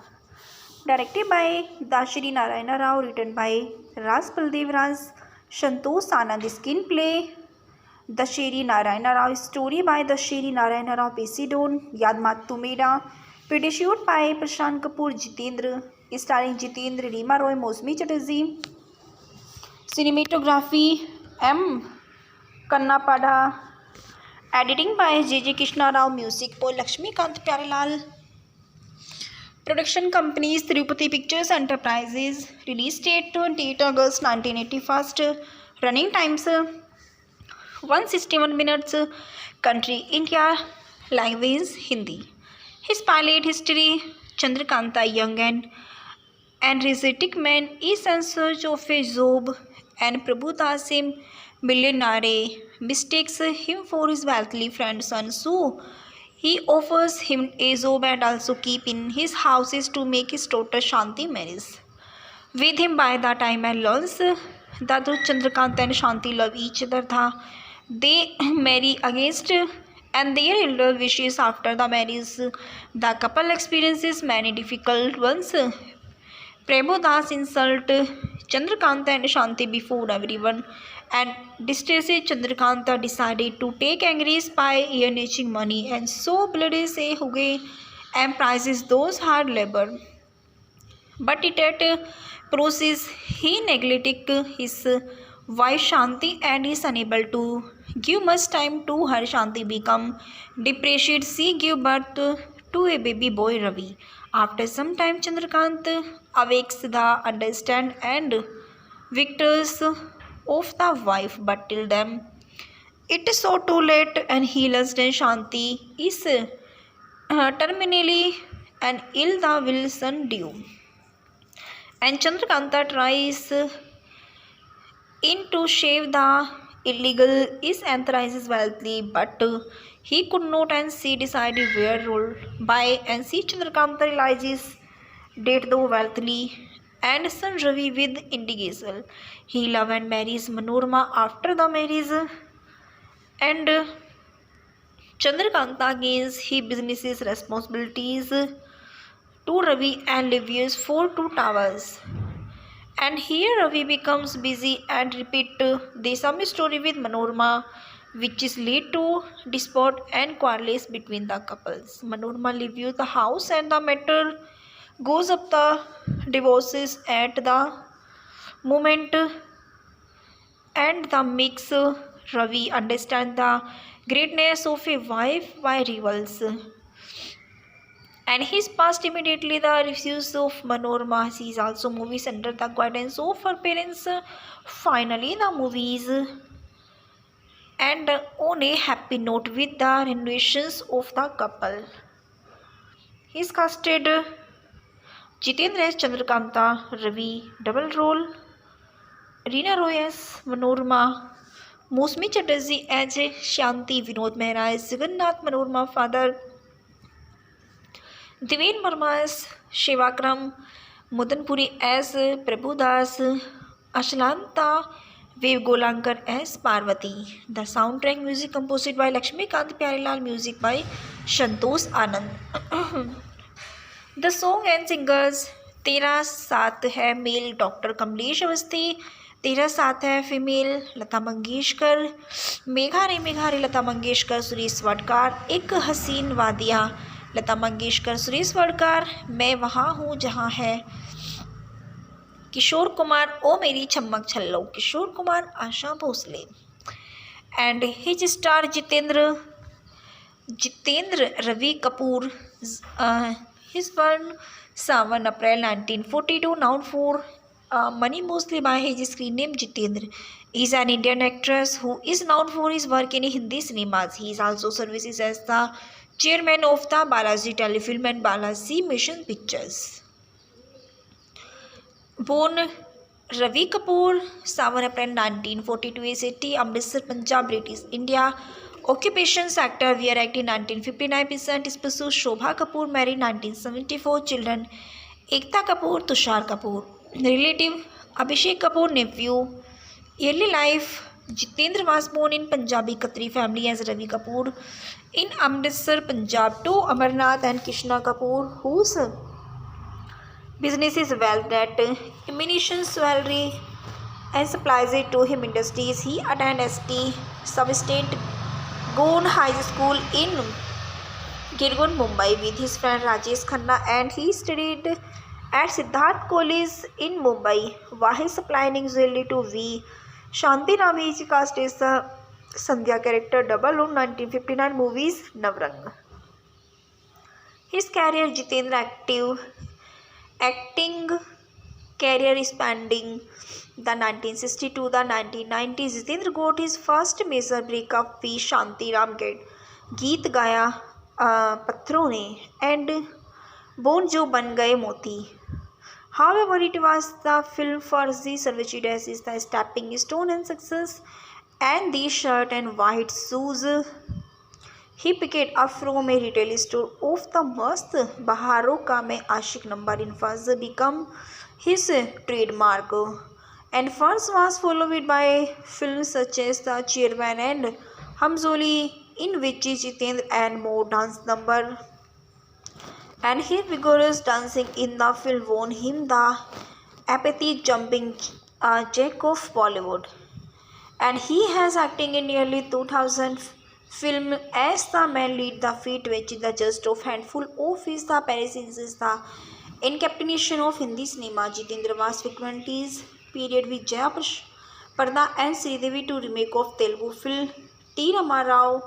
Directed by Dashri Narayana Rao, written by Ras Baldev Raj, Santosh Anand. Screenplay Dashri Narayana Rao. Story by Dashri Narayana Rao. Based on Yad Matu Meeda. Produced by Prashant Kapoor. Jitendra, starring Jitendra, Reema Roy, Mousmi Chatterjee. Cinematography M. Kannapada. Editing by J.J. Krishna Rao. Music by Lakshmikant Pyarelal. Production companies Tirupati Pictures Enterprises. Release date 28 August 1981. Running times 161 minutes. Country India. Language Hindi. His pilot history. Chandrakanta, young and energetic man, is in search of a job, and Prabhu Dasim, millionaire, mistakes him for his wealthy friend son. So he offers him a job and also keep in his houses to make his daughter Shanti marries with him. By the time and learns that Chandrakant and Shanti love each other, they marry against and their elder wishes. After the marriage, the couple experiences many difficult ones. Prabhu Das insult Chandrakanta and Shanti before everyone, and distressed Chandrakanta decided to take angry by earning money and so bloody say Huge and prizes those hard labor. But it at process he neglected his Why Shanti and is unable to give much time to her. Shanti become depressed. She give birth to a baby boy Ravi. After some time, Chandrakant awakes the understand and victors of the wife, but till then it is so too late, and he lost and Shanti is terminally and ill the Wilson due. And Chandrakanta tries in to shave the illegal is authorizes wealthy, but he could not, and she decided where rule by, and see Chandrakanta realizes date the wealthy and son Ravi with indigesal. He love and marries Manorama. After the marriage, and Chandrakanta gains his businesses responsibilities to Ravi and lives for two towers. And here Ravi becomes busy and repeat the same story with Manorama, which is lead to dispute and quarrels between the couples. Manorama leaves the house and the matter goes up the divorces at the moment, and the mix Ravi understand the greatness of a wife by rivals. And his past immediately the refuse of Manorama. She is also movies under the guidance of her parents. Finally, the movies and on a happy note with the renovations of the couple. He is casted Jitendra as Chandrakanta, Ravi double role, Reena Roy as Manorama, Mosmi Chatterjee as Shanti, Vinod Mehra as Jagannath Manorama father, Devin Verma as Shivakram, Mudanpuri as Prabhudas, Ashlanta Vevgolankar as Parvati. The soundtrack music composed by Lakshmikant Pyarelal, music by Santosh Anand. The song and singers तेरा साथ है mail doctor Kamlesh Awasthi, तेरा साथ है female Lata Mangeshkar, Megha रे लता मंगेशकर सुरेश वाडकर, एक हसीन वादिया लता मंगेशकर सुरेश वाडकर, मैं वहाँ हूँ जहाँ है किशोर कुमार, ओ मेरी चमक छल्लो Kishore Kumar Asha Bhosle. And his star Jeetendra Ravi Kapoor. His born 7 April 1942, known for money mostly by his screen name Jitendra. He is an Indian actress who is known for his work in Hindi cinemas. He is also services as the chairman of the Balaji Telefilm and Balaji Mission Pictures. Born Ravi Kapoor, 7 April 1942, is city Amritsar, Punjab, British India. Occupation sector, we are acting 1959%. Spouse Shobha Kapoor, married 1974. Children Ekta Kapoor, Tushar Kapoor. Relative Abhishek Kapoor, nephew. Early life, Jitendra was born in Punjabi Khatri family as Ravi Kapoor in Amritsar, Punjab, to Amarnath and Krishna Kapoor, whose business is well that ammunition, jewelry and supplies it to him industries. He attended ST Substate Gone High School in Girgun, Mumbai with his friend Rajesh Khanna, and he studied at Siddharth College in Mumbai. While supplying usually to V. Shanti Rami is cast as the Sandhya character double on 1959 movies Navrang. His career, Jitendra acting career spanning the 1960s to the 1990s. Jitendra got his first major breakup with Shanti Ram गीत गाया पत्थरों ने and bone जो बन गए मोती. However, it was the film for the servitude as is the stepping stone and success, and the shirt and white shoes he picked up from a retail store of the Mast Baharon Ka Main Aashik number in first become his trademark, and first was followed by films such as The Chairman and Hamzoli, in which Jitendra and more dance number, and his vigorous dancing in the film won him the epithet jumping jack of Bollywood. And he has acting in nearly 2000 film as the man lead the feat, which is the just of handful of his the appearances is the encapsulation of Hindi cinema. Jitendra was frequent his period with Jaya Parda and Sridevi to remake of Telugu film T. Ramarao,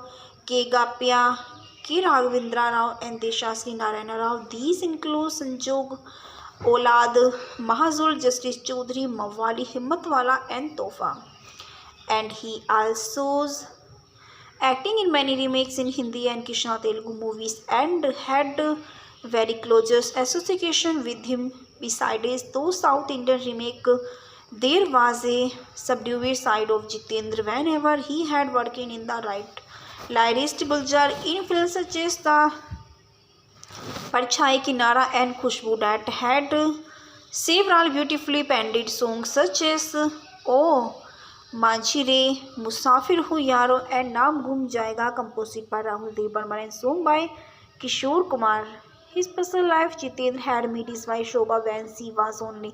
K. Gapia, K. Raghavendra Rao and Deshasri Narayana Rao. These include Sanjog Olad, Mahazul, Justice Chaudhary, Mawali, Himmatwala and Tofa. And he also acting in many remakes in Hindi and Krishna Telugu movies and had very close association with him. Besides those South Indian remake, there was a subdued side of Jitendra whenever he had working in the right lyrist Guljar in films such as the Parchai Kinara and Khushbu that had several beautifully penned songs such as Oh माझी रे मुसाफिर हूँ यारो and नाम घूम जाएगा composed by Rahul Dev Burman and sung by Kishore Kumar. His personal life Jitendra had met his wife Shobha when she was only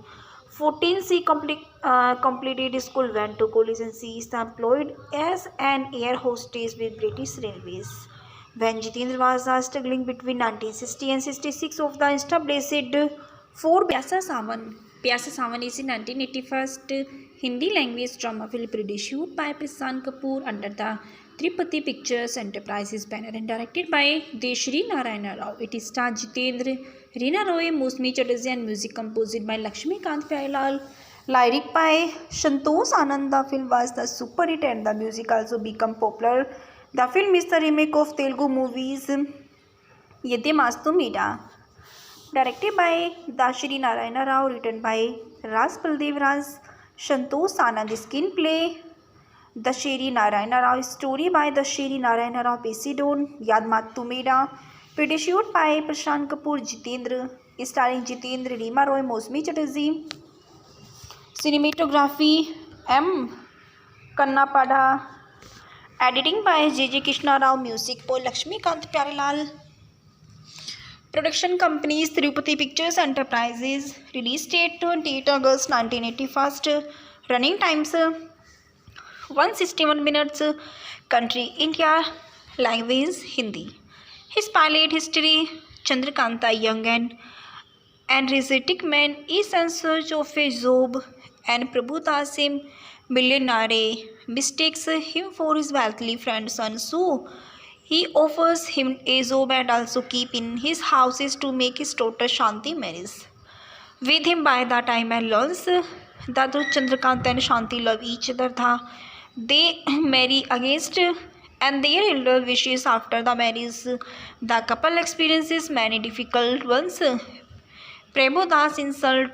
14. She completed school, went to college and she is employed as an air hostess with British Railways. When Jitendra was struggling between 1960 and 66 of the established four Pyasa Sawan is in 1981 Hindi language drama film produced by Prashant Kapoor under the Tripati Pictures Enterprises banner and directed by Deshri Narayana Rao. It stars Jitendra, Reena Roy, Mousmi Chatterjee and music composed by Lakshmikant Pyarelal. Lyric by Santosh Anand. The film was the super hit and the music also became popular. The film is the remake of Telugu movies Yede Mastu Meeda. Directed by Dashri Narayana Rao, written by Ras Baldev Raj, Santosh Anand. Screenplay Dashri Narayana Rao. Story by Dashri Narayana Rao. Pesidon Yad Matu Meeda. Produced by Prashant Kapoor. Jitendra, starring Jitendra, Reema Roy, Mousmi Chatterjee. Cinematography M. Kannapada. Editing by J.J. Krishna Rao. Music by Lakshmikant Pyarelal. Production companies Tirupati Pictures Enterprises. Release date 28 August 1981. Running times 161 minutes. Country India. Language Hindi. His pilot history Chandrakanta, young and energetic man, is in search of a job, and Prabhu Dasim, millionaire, mistakes him for his wealthy friend son. So he offers him a job and also keep in his houses to make his daughter Shanti marries with him. By the time and learns that Chandrakant and Shanti love each other, they marry against and their elder wishes. After the marriage, the couple experiences many difficult ones. Prabhudas insult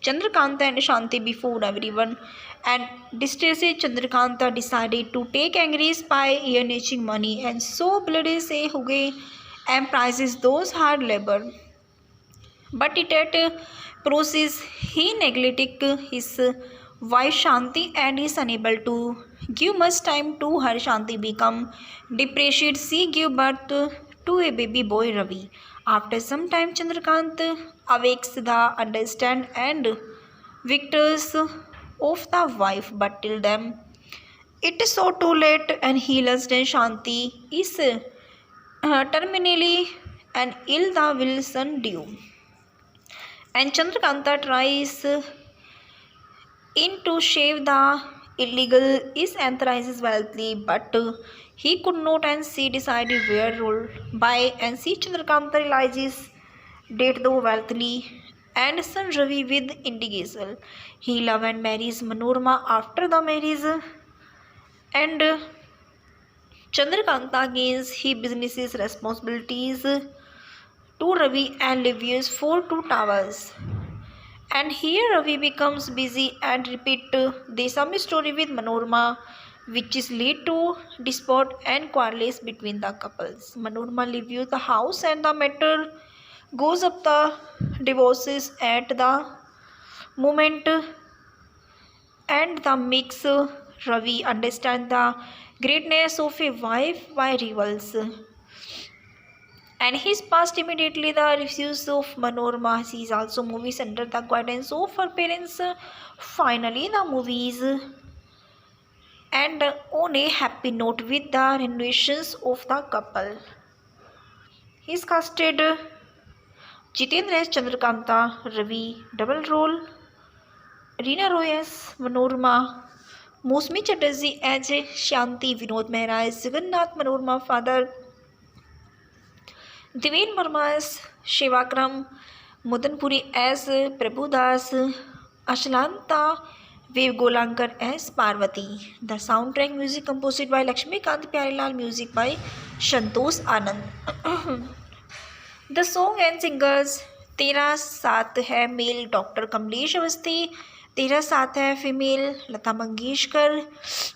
Chandrakanta and Shanti before everyone, and distressed Chandrakanta decided to take angry by earning money and so bloody say Huge and prizes those hard labor. But it at process he neglected his wife Shanti and is unable to give much time to her. Shanti become depressed. She gave birth to a baby boy Ravi. After some time, Chandrakant awakes the understand and victors of the wife, but till then it is so too late, and he lost and Shanti is terminally and ill the Wilson due. And Chandrakanta tries in to save the illegal is authorizes wealthy, but he could not, and she decided where rule by, and see Chandrakanta realizes date the wealthy and son Ravi with indigesal. He love and marries Manorama after the marriage, and Chandrakanta gains his business's responsibilities to Ravi and lives for two towers. And here Ravi becomes busy and repeat the same story with Manorama, which is lead to dispute and quarrels between the couples. Manorama leaves the house and the matter goes up the divorces at the moment, and the makes Ravi understand the greatness of a wife by rivals and his past. Immediately the refuse of Manorama. She is also movies under the guidance of her parents. Finally the movies and on a happy note with the renovations of the couple. He is casted Jitendra as Chandrakanta, Ravi double role, Reena Roy as Manorama, Mosmi Chatterjee as Shanti, Vinod Mehra as Jagannath Manorama father, Deven Verma as Shivakram, Mudanpuri as Prabhudas, Ashlanta Vev Golankar as Parvati. The soundtrack music composed by Lakshmikant Pyarelal, music by Santosh Anand. The song and singers तेरा साथ है mail doctor Kamlesh Awasthi, तेरा साथ है female Lata Mangeshkar,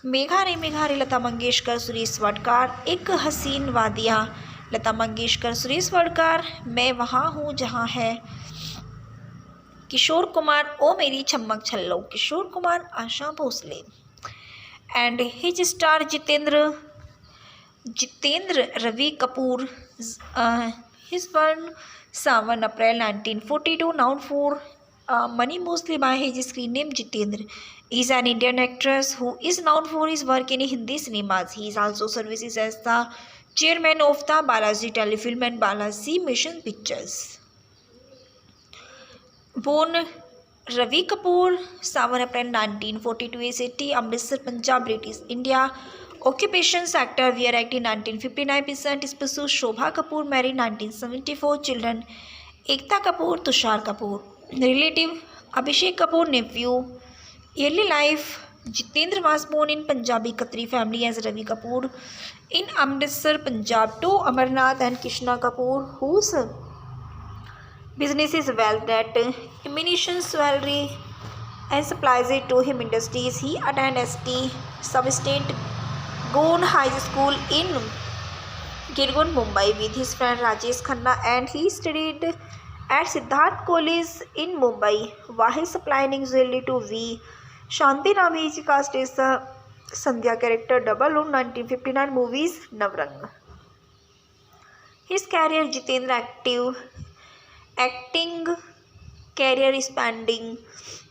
Megha रे लता मंगेशकर सुरेश वाडकर, एक हसीन वादियाँ लता मंगेशकर सुरेश वाडकर, मैं वहाँ हूँ जहाँ है किशोर कुमार, ओ मेरी छम्मक छल्लो Kishore Kumar Asha Bhosle. And his star Jeetendra Ravi Kapoor. His born 7 April 1942, known for money mostly by his screen name Jitendra. He is an Indian actress who is known for his work in Hindi cinemas. He is also services as the chairman of the Balaji Telefilm and Balaji Mission Pictures. Born Ravi Kapoor, 7 April 1942, city Amritsar, Punjab, British India. Occupation sector, we are acting 1959%. Spouse Shobha Kapoor, married 1974. Children Ekta Kapoor, Tushar Kapoor. Relative Abhishek Kapoor, nephew. Early life, Jitendra was born in Punjabi Khatri family as Ravi Kapoor in Amritsar, Punjab, to Amarnath and Krishna Kapoor, whose business is well that ammunition, jewelry and supplies it to him industries. He attended ST Sub-State Gone High School in Girgun, Mumbai with his friend Rajesh Khanna, and he studied at Siddharth College in Mumbai. While supplying jewelry to V. Shanti Rami is cast as the Sandhya character double on 1959 movies Navrang. His career, Jitendra acting career spanning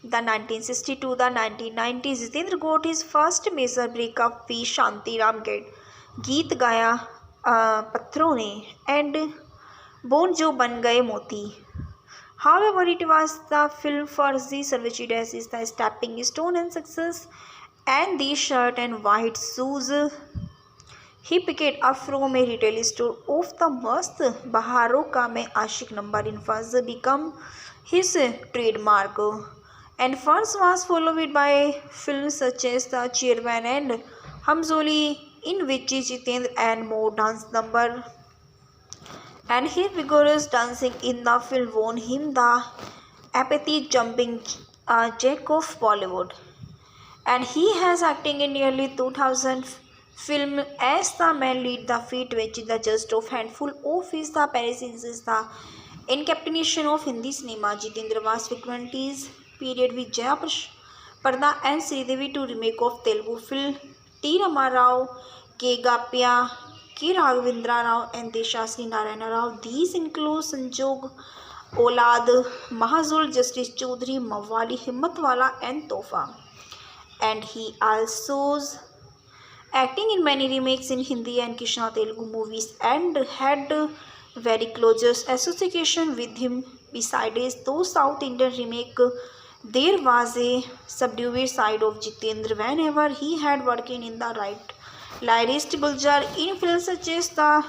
the 1960s to the 1990s. Jitendra got his first major breakup with Shanti Ram गीत गाया पत्थरों ने and bone जो बन गए मोती. However, it was the film for Z Sarvajit as is the stepping stone and success, and the shirt and white shoes he picked up from a retail store of the Mast Baharon Ka Main Aashik number in first become his trademark, and first was followed by films such as The Chairman and Hamzoli, in which Jitendra and more dance number, and his vigorous dancing in the film won him the epithet jumping jack of Bollywood. And he has acting in nearly 2000 film as the man lead the feat, which is the just of handful of his the appearances is the encapsulation of Hindi cinema. Jitendra was frequently period with Jaya Parda and Sridevi to remake of Telugu film T. Ramarao, K. Gapya, K. Raghavendra Rao and Deshasri Narayana Rao. These include Sanjog, Olad, Mahazul, Justice Chaudhary, Mawali, Himmatwala and Tofa. And he also acting in many remakes in Hindi and Krishna Telugu movies and had very close association with him. Besides those South Indian remake, there was a subdued side of Jitendra whenever he had working in the right lyrist Guljar in films such as the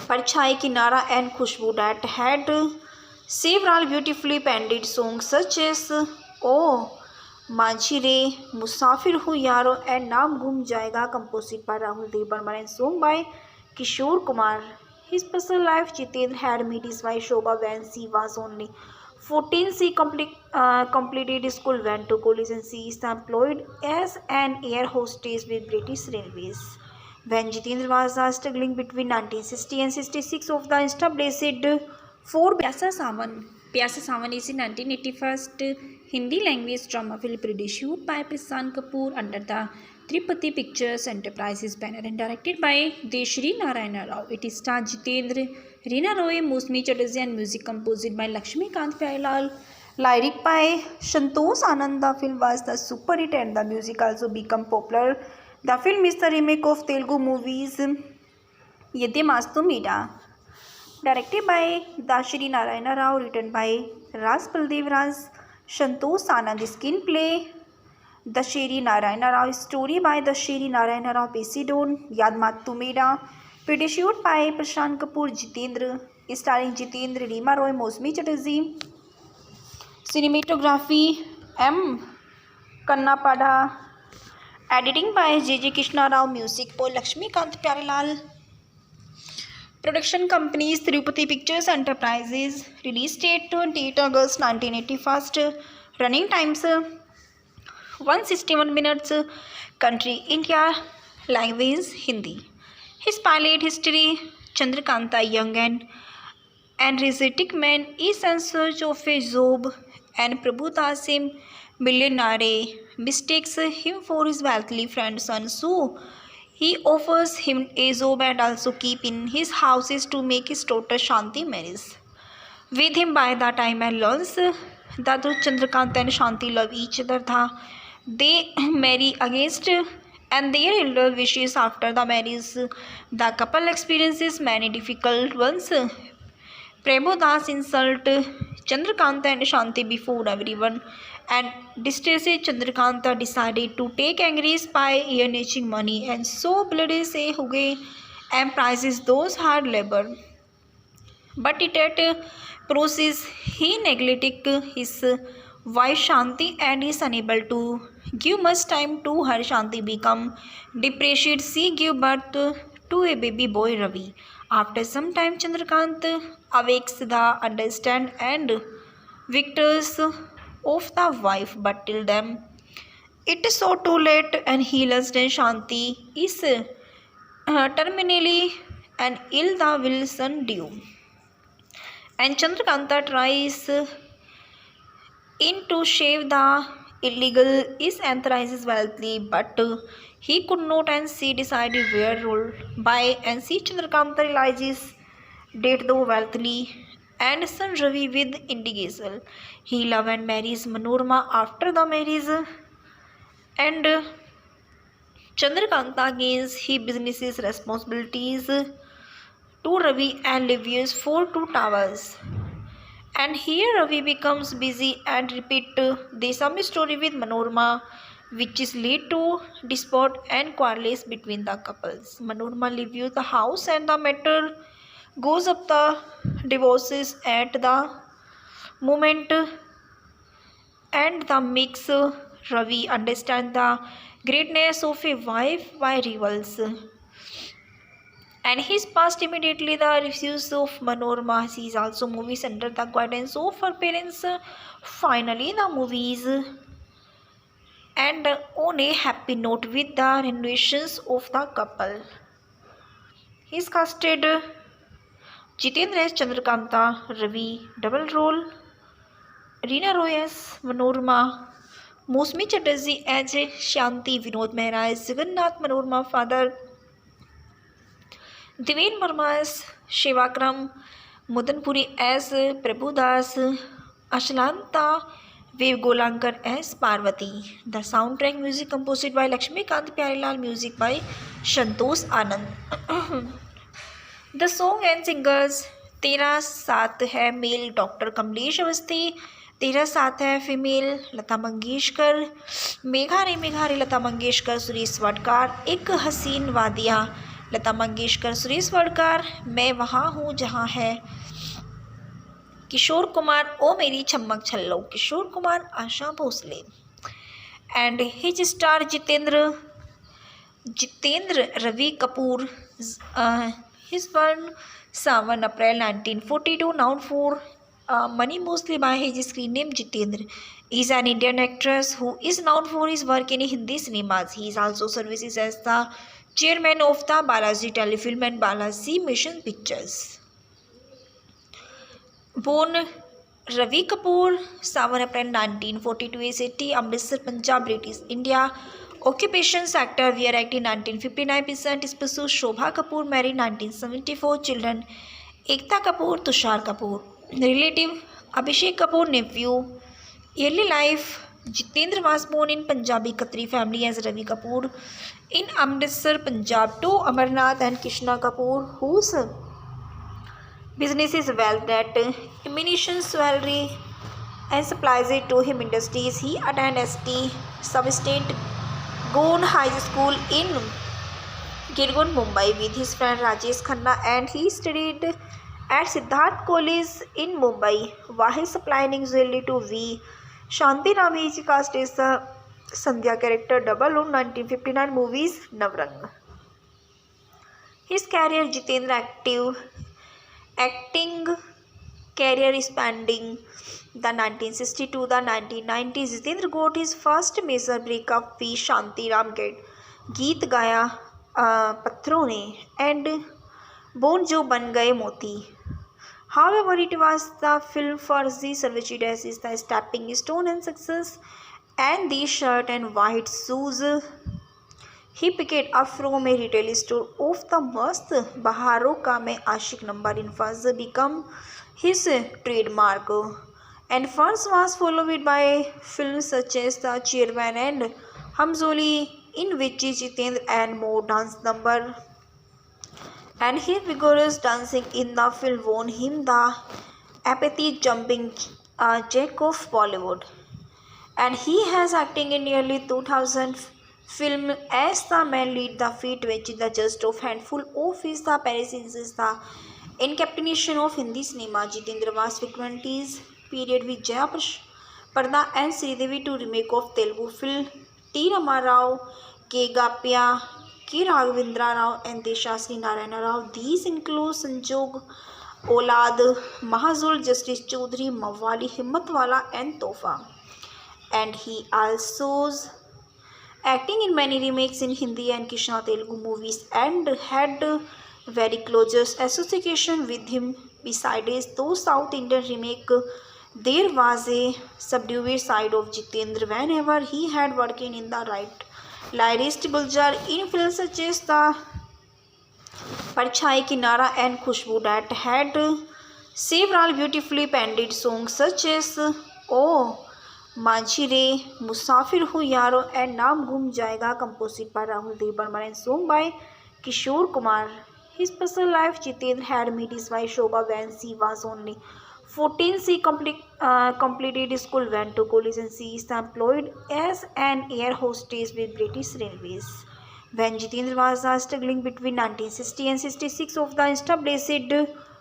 Parchai Kinara and Khushbu that had several beautifully penned songs such as Oh माझी रे, मुसाफिर हूँ यारो and नाम घूम जाएगा, composed by Rahul Dev Burman and sung by Kishore Kumar. His personal life, Jitendra had met his wife Shobha when she was only 14. She completed school, went to college, and she is employed as an air hostess with British Railways. When Jitendra was struggling between 1960 and 66 of the established four Pyasa Sawan is a 1981 Hindi language drama film produced by Prasan Kapoor under the Tripati Pictures Enterprises banner and directed by Deshri Narayana Rao. It stars Jitendra, Reena Roy, Mosmi Chatterjee and music composed by Lakshmikant Pyarelal. Lyric by Santosh Anand. The film was the super hit and the music also became popular. The film is the remake of Telugu movies Yedde Mastu Meeda, directed by Dashri Narayana Rao, written by Ras Baldev Raj, Santosh Anand. Screenplay Dasheri Narayana Rao. Story by Dasheri Narayana Rao Pesidon. Yadmatu Mera. Produced by Prashant Kapoor Jitendra. Starring Jitendra, Reema Roy, Mosmi Chatterjee. Cinematography M. Kannapada. Editing by J.J. Krishna Rao. Music by Lakshmikant Pyarelal. Production companies Tirupati Pictures Enterprises. Release date 28 August 1981. Running times 161 minutes. Country India. Language Hindi. His pilot history: Chandrakanta, young and energetic man, is in search of a job, and Prabhudas, a millionaire, mistakes him for his wealthy friend son. So he offers him a job and also keep in his houses to make his daughter Shanti marries with him. By the time and learns that Chandrakant and Shanti love each other, they marry against and their elder wishes. After the marriage, the couple experiences many difficult ones. Prabhudas insult Chandrakanta and Shanti before everyone, and distressed Chandrakanta decided to take angry by earning money, and so bloody se hoge and prizes those hard labor. But it at process he neglected his wife Shanti and is unable to give much time to her. Shanti become depressed. She gave birth to a baby boy Ravi. After some time, Chandrakant awakes the understand and victors of the wife, but till then it is so too late, and he lost Shanti is terminally and ill the Wilson due. And Chandrakanta tries in to shave the illegal is anthrizes wealthy, but he could not, and she decided where rule by, and see Chandrakanta realizes date the wealthy and son Ravi with indigesal. He love and marries Manorama. After the marriage, and Chandrakanta gains his business responsibilities to Ravi and lives for two towers. And here Ravi becomes busy and repeat the same story with Manorama, which is lead to dispute and quarrels between the couples. Manorama leaves the house and the matter goes up the divorces at the moment, and the makes Ravi understand the greatness of a wife by rivals. And his past immediately the refuse of Manorama. She is also movies under the guidance of her parents. Finally, the movies and on a happy note with the renovations of the couple. He is casted Jitendra as Chandrakanta, Ravi double role, Reena Roy as Manorama, Mosmi Chatterjee as Shanti, Vinod Mehra as Jagannath Manorama father, Devin Verma as Shivakram, Mudanpuri as Prabhudas, Ashlanta Vev Golankar as Parvati. The soundtrack music composed by Lakshmikant Pyarelal, music by Santosh Anand. The song and singers: तेरा साथ है mail doctor Kamlesh Awasthi, तेरा साथ है female Lata Mangeshkar, Megha रे लता मंगेशकर सुरेश वाडकर, एक हसीन वादिया लता मंगेशकर सुरेश वाडकर, मैं वहाँ हूँ जहाँ है किशोर कुमार, ओ मेरी छम्मक छल्लो Kishore Kumar, Asha Bhosle. And his star Jeetendra Ravi Kapoor. His born 7 April 1942, known for money mostly by his screen name Jitendra. He is an Indian actress who is known for his work in Hindi cinemas. He is also services as the chairman of the Balaji Telefilm and Balaji Mission Pictures. Born Ravi Kapoor, 7 April 1942, is city Amritsar, Punjab, British India. Occupations: actor, we are acting 1959%. Spouse: Shobha Kapoor, married 1974. Children: Ekta Kapoor, Tushar Kapoor. Relative: Abhishek Kapoor, nephew. Early life: Jitendra was born in Punjabi Khatri family as Ravi Kapoor in Amritsar, Punjab, to Amarnath and Krishna Kapoor, whose business is well that ammunition, jewelry and supplies it to him industries. He attended ST sub-state Gone High School in Girgun, Mumbai with his friend Rajesh Khanna, and he studied at Siddharth College in Mumbai. While supplying usually to V. Shanti Ram, he cast as the Sandhya character double on 1959 movies Navrang. His career Jitendra acting career spanning the 1960 to the 1990s. Jitendra got his first major breakup with Shanti Ram गीत गाया पत्थरों ने and bone जो बन गए मोती. However, it was the film for Z. Sarvajidas is the stepping stone and success, and the shirt and white shoes he picked up from a retail store of the Mast Baharon Ka Main Aashik number in first become his trademark, and first was followed by films such as The Chairman and Hamzoli, in which Jitendra and more dance number, and his vigorous dancing in the film won him the epithet jumping jack of Bollywood, and he has acting in nearly 2000 film as the main lead. The feat which is the just of handful of his the appearances is the encapsulation of Hindi cinema. Jitendra was frequently period with Jaya Parda and Sridevi to remake of Telugu film T. Rama Rao, K. Gapya, K. Raghavendra Rao and Deshasri Narayana Rao. These include Sanjog, Olad, Mahazul, Justice Chaudhary, Mawali, Himmatwala and Tofa. And he also acting in many remakes in Hindi and Krishna Telugu movies and had very close association with him. Besides those South Indian remake, there was a subdued side of Jitendra whenever he had working in the right lyrist Guljar in films such as the Parchai Kinara and Khushbu that had several beautifully penned songs such as Oh माझी रे, मुसाफिर हूँ यारो and नाम घूम जाएगा, composed by Rahul Dev Burman and sung by Kishore Kumar. His personal life, Jitendra had met his wife Shobha when she was only 14. She completed school, went to college, and she is employed as an air hostess with British Railways. When Jitendra was struggling between 1960 and 66 of the established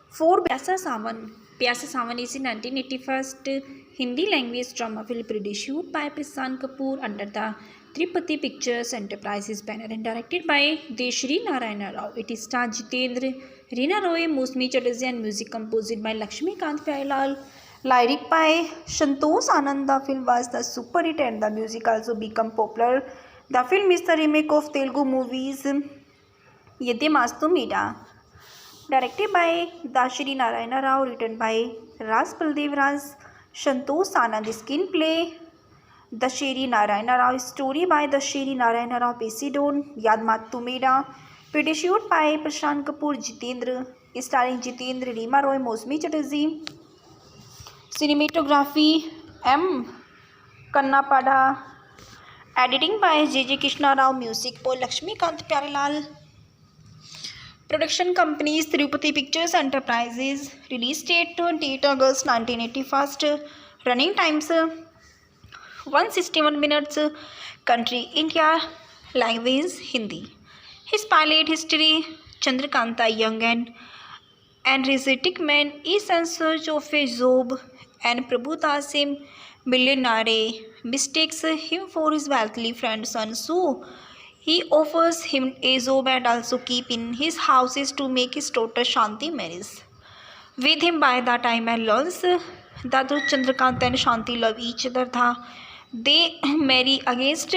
four Pyasa Sawan. Pyasa Sawan is a 1981 Hindi language drama film produced by Prasad Kapoor under the Tripati Pictures Enterprises banner and directed by Deshri Narayana Rao. It stars Jitendra, Reena Roy, Mousmi Chatterjee and music composed by Lakshmikant Pyarelal. Lyric by Santosh Anand. The film was the super hit and the music also became popular. The film is the remake of Telugu movies Yedde Mastu Meeda. Directed by Dashri Narayana Rao, written by Ras Baldev Raj, Santosh Anand. Screenplay Dashri Narayana Rao. Story by Dashri Narayana Rao. Pesidon Yad Matu Meeda. Produced by Prashant Kapoor. Jitendra, starring Jitendra, Reema Roy, Mousmi Chatterjee. Cinematography M. Kannapada. Editing by J.J. Krishna Rao. Music by Lakshmikant Pyarelal. Production companies Tirupati Pictures Enterprises. Release date 28 August 1981. Running times 161 minutes. Country India. Language Hindi. His pilot history: Chandrakanta, young and energetic man, is in search of a job, and Prabhudas, a millionaire, mistakes him for his wealthy friend's son. So he offers him a job and also keep in his houses to make his daughter Shanti marries with him. By the time and learns that Chandrakanta and Shanti love each other, they marry against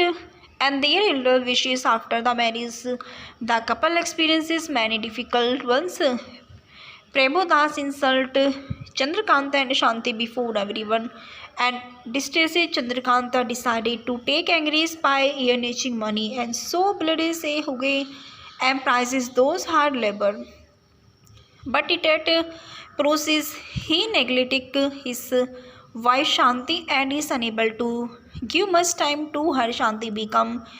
and their elder wishes. After the marriage, the couple experiences many difficult ones. Prabhudas insult Chandrakanta and Shanti before everyone, and distresses Chandrakanta decided to take Angry's by earning money, and so bloody say Huge and prizes those hard labor. But it at process he neglected his wife Shanti and is unable to give much time to her. Shanti become